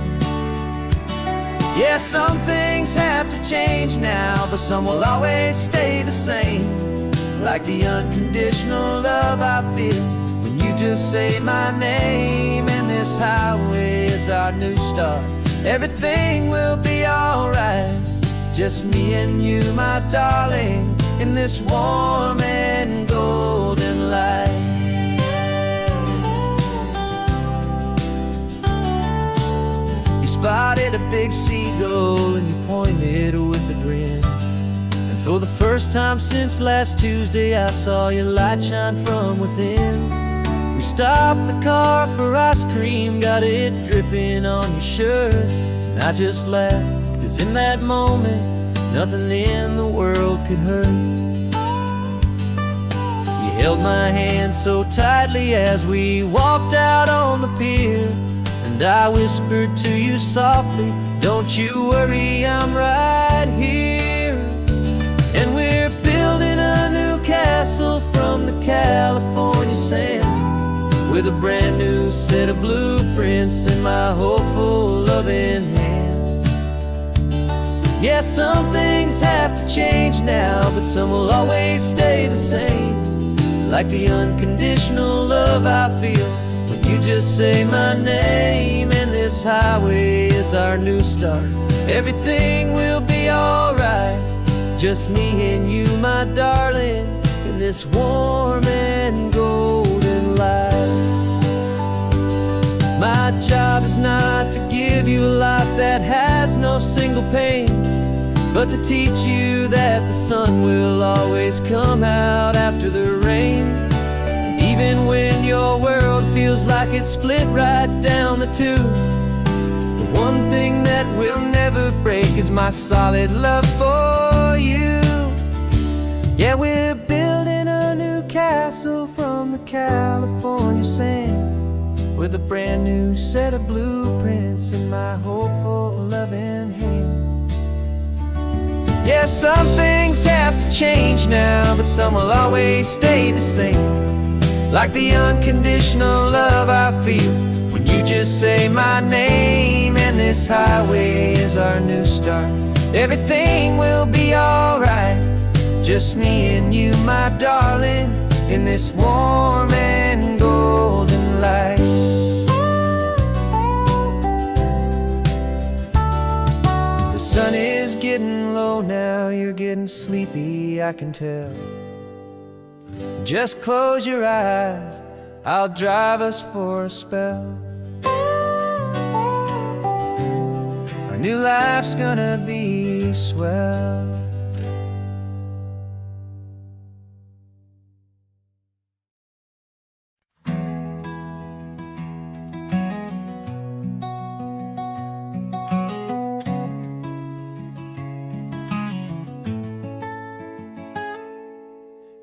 Yeah, some things have to change now, but some will always stay the same, like the unconditional love I feel when you just say my name. And this highway is our new start, everything will be alright, just me and you, my darling, in this warm and golden light. You spotted a big seagull and you pointed with a grin, and for the first time since last Tuesday I saw your light shine from within. We stopped the car for ice cream, got it dripping on your shirt, and I just laughed, 'cause in that moment nothing in the world could hurt. You held my hand so tightly as we walked out on the pier, and I whispered to you softly, don't you worry, I'm right here. And we're building a new castle from the California sand, with a brand new set of blueprints in my hopeful, loving hand. Yeah, some things have to change now, but some will always stay the same. Like the unconditional love I feel when you just say my name. And this highway is our new start. Everything will be alright, just me and you, my darling, in this warm and golden life. My job is not to give you a life that has no single pain, but to teach you that the sun will always come out after the rain. Even when your world feels like it's split right down the two, the one thing that will never break is my solid love for you. Yeah, we're building a new castle from the California sand, with a brand new set of blueprints in my hopeful, loving hand. Yeah, some things have to change now, but some will always stay the same. Like the unconditional love I feel when you just say my name. And this highway is our new start. Everything will be alright, just me and you, my darling, in this warm and golden light. The sun is getting low now, you're getting sleepy, I can tell. Just close your eyes, I'll drive us for a spell. Our new life's gonna be swell.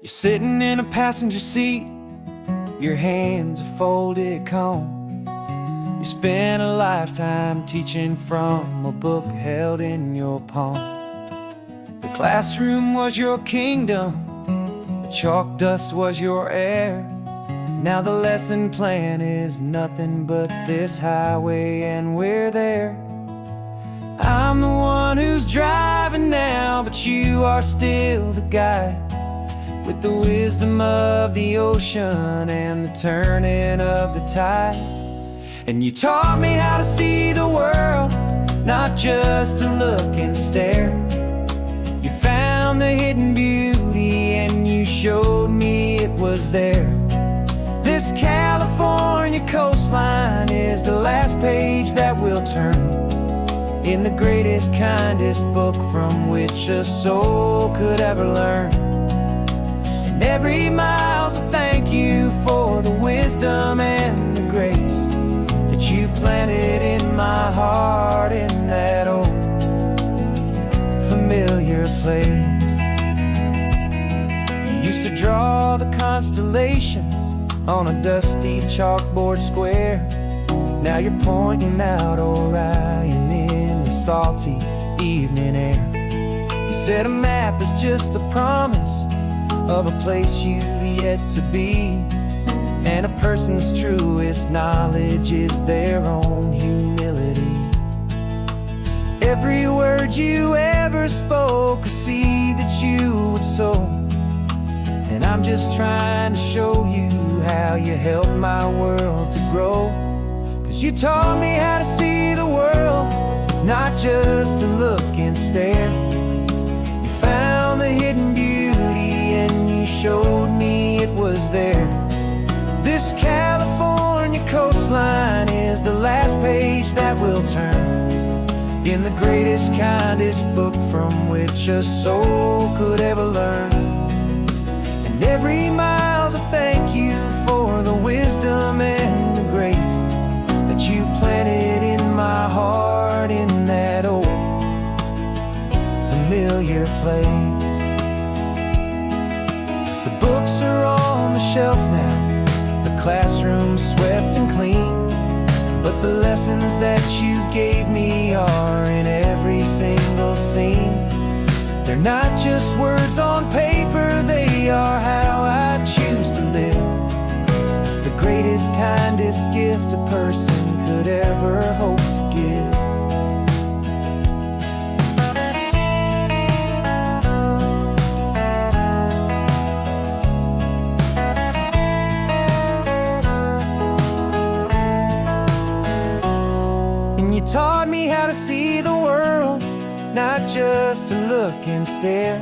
You're sitting in a passenger seat, your hands are folded calm. You spent a lifetime teaching from a book held in your palm. The classroom was your kingdom, the chalk dust was your air. Now the lesson plan is nothing but this highway, and we're there. I'm the one who's driving now, but you are still the guide, with the wisdom of the ocean and the turning of the tide. And you taught me how to see the world, not just to look and stare. You found the hidden beauty and you showed me it was there. This California coastline is the last page that we'll turn in the greatest, kindest book from which a soul could ever learn. Every mile's a thank you for the wisdom and the grace that you planted in my heart in that old familiar place. You used to draw the constellations on a dusty chalkboard square. Now you're pointing out Orion in the salty evening air. You said a map is just a promise of a place you've yet to be, and a person's truest knowledge is their own humility. Every word you ever spoke, a seed that you would sow, and I'm just trying to show you how you helped my world to grow. 'Cause you taught me how to see the world, not just to look and stare. You found the hidden beauty and you showed me it was there. This California coastline is the last page that we'll turn in the greatest, kindest book from which a soul could ever learn. And every mile's a thank you for the wisdom and the grace that you planted in my heart in that old familiar place. The books are on the shelf now, the classroom swept and clean, but the lessons that you gave me are in every single scene. They're not just words on paper, they are how I choose to live. The greatest, kindest gift a person could ever hope to give. And you taught me how to see the world, not just to look and stare.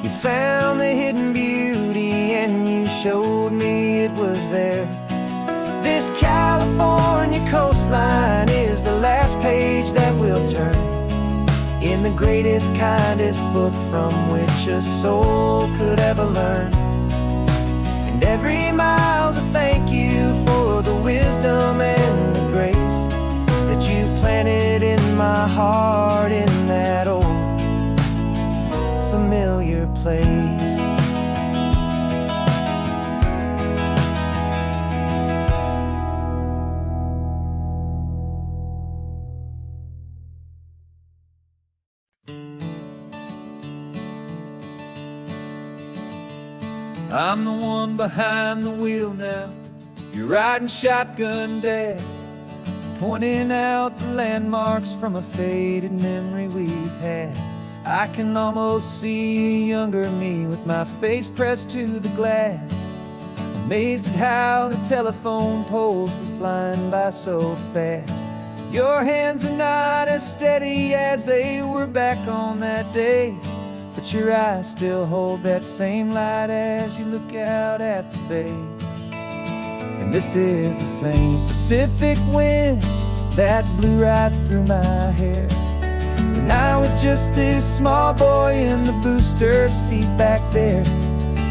You found the hidden beauty and you showed me it was there. This California coastline is the last page that we'll turn in the greatest, kindest book from which a soul could ever learn. And every mile's a thank you for the wisdom and the grace that you planted in my heart in that old familiar place. I'm the one behind the wheel now. You're riding shotgun, Dad, pointing out the landmarks from a faded memory we've had. I can almost see a younger me with my face pressed to the glass, amazed at how the telephone poles were flying by so fast. Your hands are not as steady as they were back on that day, but your eyes still hold that same light as you look out at the bay. And this is the same Pacific wind that blew right through my hair when I was just a small boy in the booster seat back there.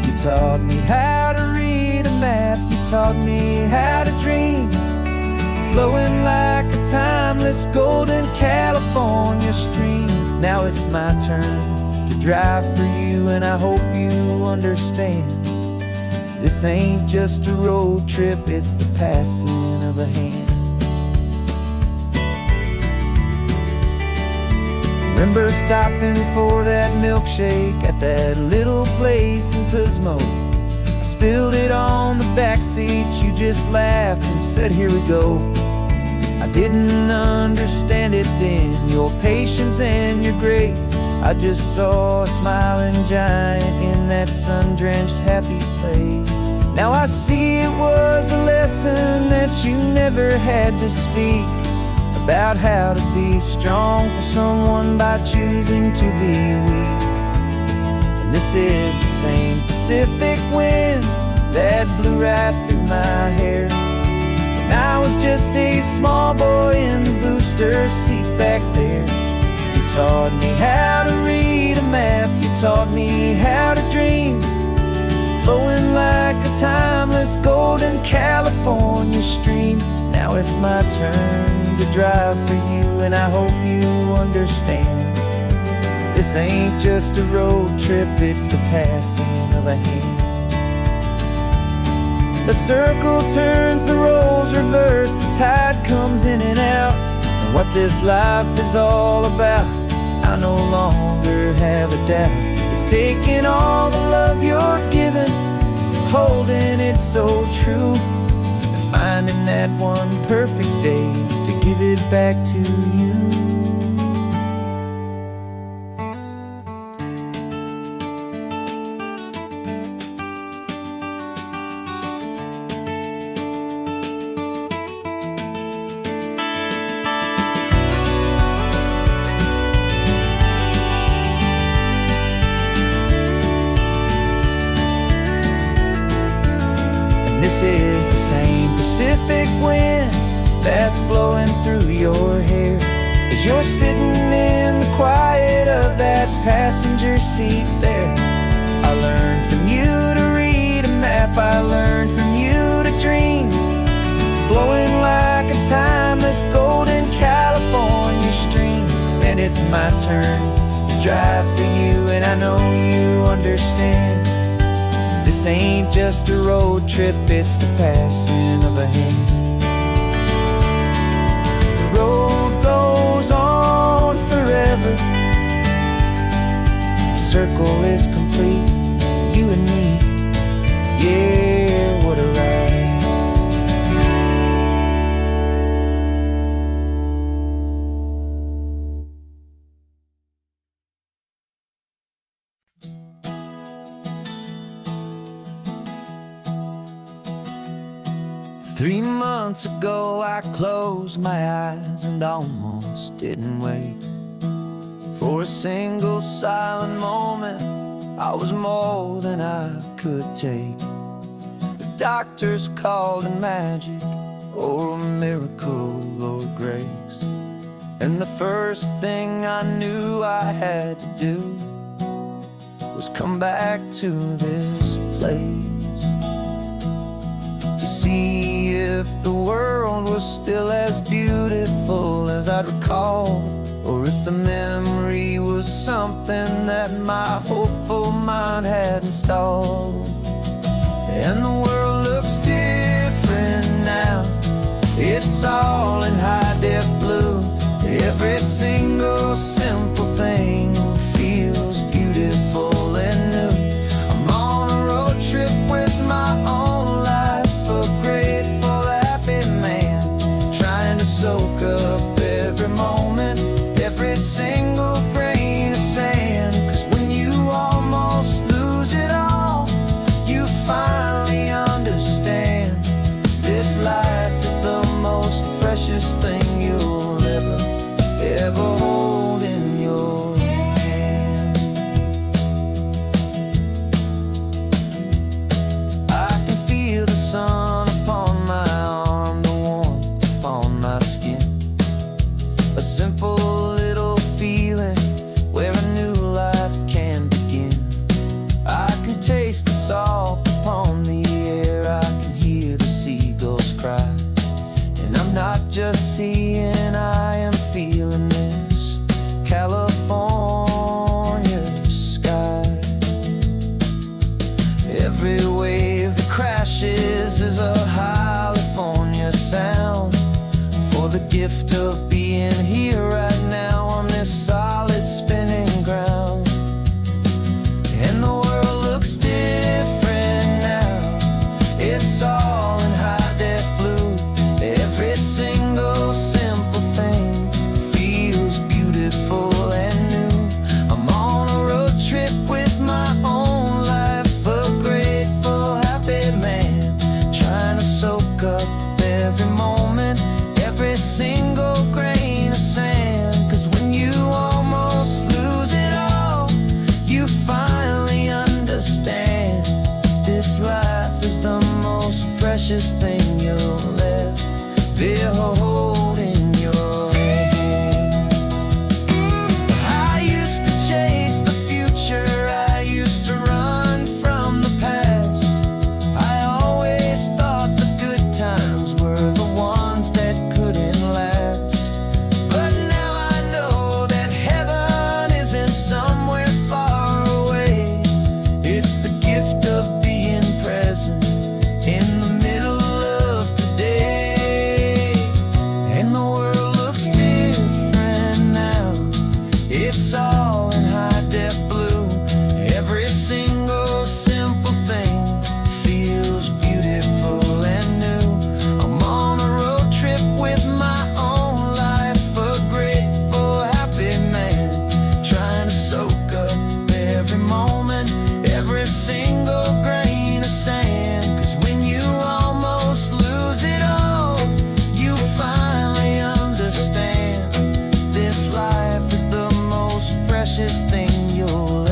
You taught me how to read a map, you taught me how to dream, flowing like a timeless golden California stream. Now it's my turn to drive for you, and I hope you understand. This ain't just a road trip, it's the passing of a hand. Remember stopping for that milkshake at that little place in Pismo. I spilled it on the back seat, you just laughed and said, here we go. I didn't understand it then, your patience and your grace. I just saw a smiling giant in that sun-drenched happy place. Now I see it was a lesson that you never had to speak, about how to be strong for someone by choosing to be weak. And this is the same Pacific wind that blew right through my hair when I was just a small boy in the booster seat back there. You taught me how to read a map, you taught me how to dream, flowing like a timeless golden California stream. Now it's my turn to drive for you, and I hope you understand. This ain't just a road trip, it's the passing of a hand. The circle turns, the roles reverse, the tide comes in and out. And what this life is all about, I no longer have a doubt. It's taking all the love you're giving, holding it so true, and finding that one perfect day to give it back to you. This is the same Pacific wind that's blowing through your hair as you're sitting in the quiet of that passenger seat there. I learned from you to read a map, I learned from you to dream, flowing like a timeless golden California stream. And it's my turn to drive for you, and I know you understand. This ain't just a road trip, it's the passing of a hand. The road goes on forever, the circle is complete, you and me, yeah, what a ride. 3 months ago I closed my eyes and almost didn't wake. For a single silent moment I was more than I could take. The doctors called it magic, or a miracle, or grace. And the first thing I knew I had to do was come back to this place, to see if the world was still as beautiful as I'd recall, or if the memory was something that my hopeful mind had installed. And the world looks different now, it's all in high-def blue. Every single simple thing feels beautiful and new. I'm on a road trip with my own life, a grateful, happy man, trying to soak up every moment, every single grain of sand. 'Cause when you almost lose it all, you finally understand this life is the most precious thing you'll ever hold in your hand. I can feel the sun upon my arm, the warmth upon my skin, a simple little feeling where a new life can begin. I can taste the salt upon the air, I can hear the seagulls cry, and I'm not just seeing, I am feeling this California sky. Every wave that crashes is a California sound, for the gift of being here right now on this solid spinning ground. And the world looks different now, it's all in high-def blue. Every single simple thing feels beautiful and new. I'm on a road trip with my own life, a grateful, happy man, trying to soak up every moment, every single grain of sand. 'Cause when you almost lose it all, you finally understand this life is the most precious thing you'll ever hold in your hand. I used to chase the future, I used to run from the past. I always thought the good times were the ones that couldn't last. But now I know that heaven isn't somewhere far away. It's the gift of being present in the middle of today. And the world looks different now, it's all in high-def blue. Every single simple thing feels beautiful and new. I'm on a road trip with my own life, a grateful, happy man, trying to soak up every moment, every single grain of sand. 'Cause when you almost lose it all, you finally understand this life is the most precious thing you'll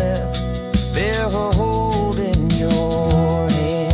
ever hold in your hand.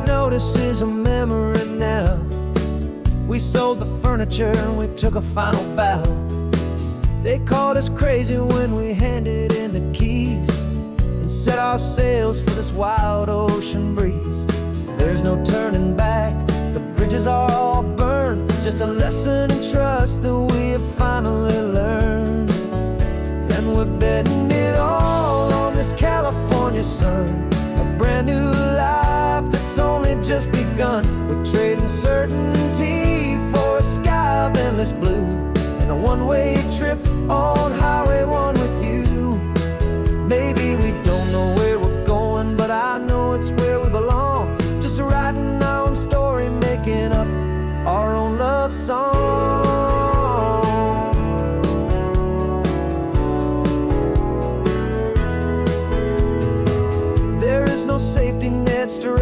Notice is a memory now. We sold the furniture and we took a final bow. They called us crazy when we handed in the keys and set our sails for this wild ocean breeze. There's no turning back, the bridges are all burned, just a lesson in trust that we have finally learned. And we're betting it all on this California sun, a brand new life that's only just begun. We're trading certainty for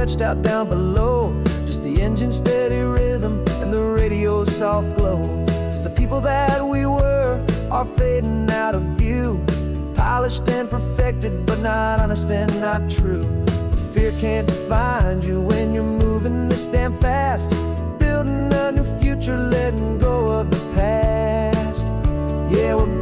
stretched out down below. Just the engine's steady rhythm and the radio's soft glow. The people that we were are fading out of view, polished and perfected, but not honest and not true. Fear can't define you when you're moving this damn fast, building a new future, letting go of the past. Yeah, we're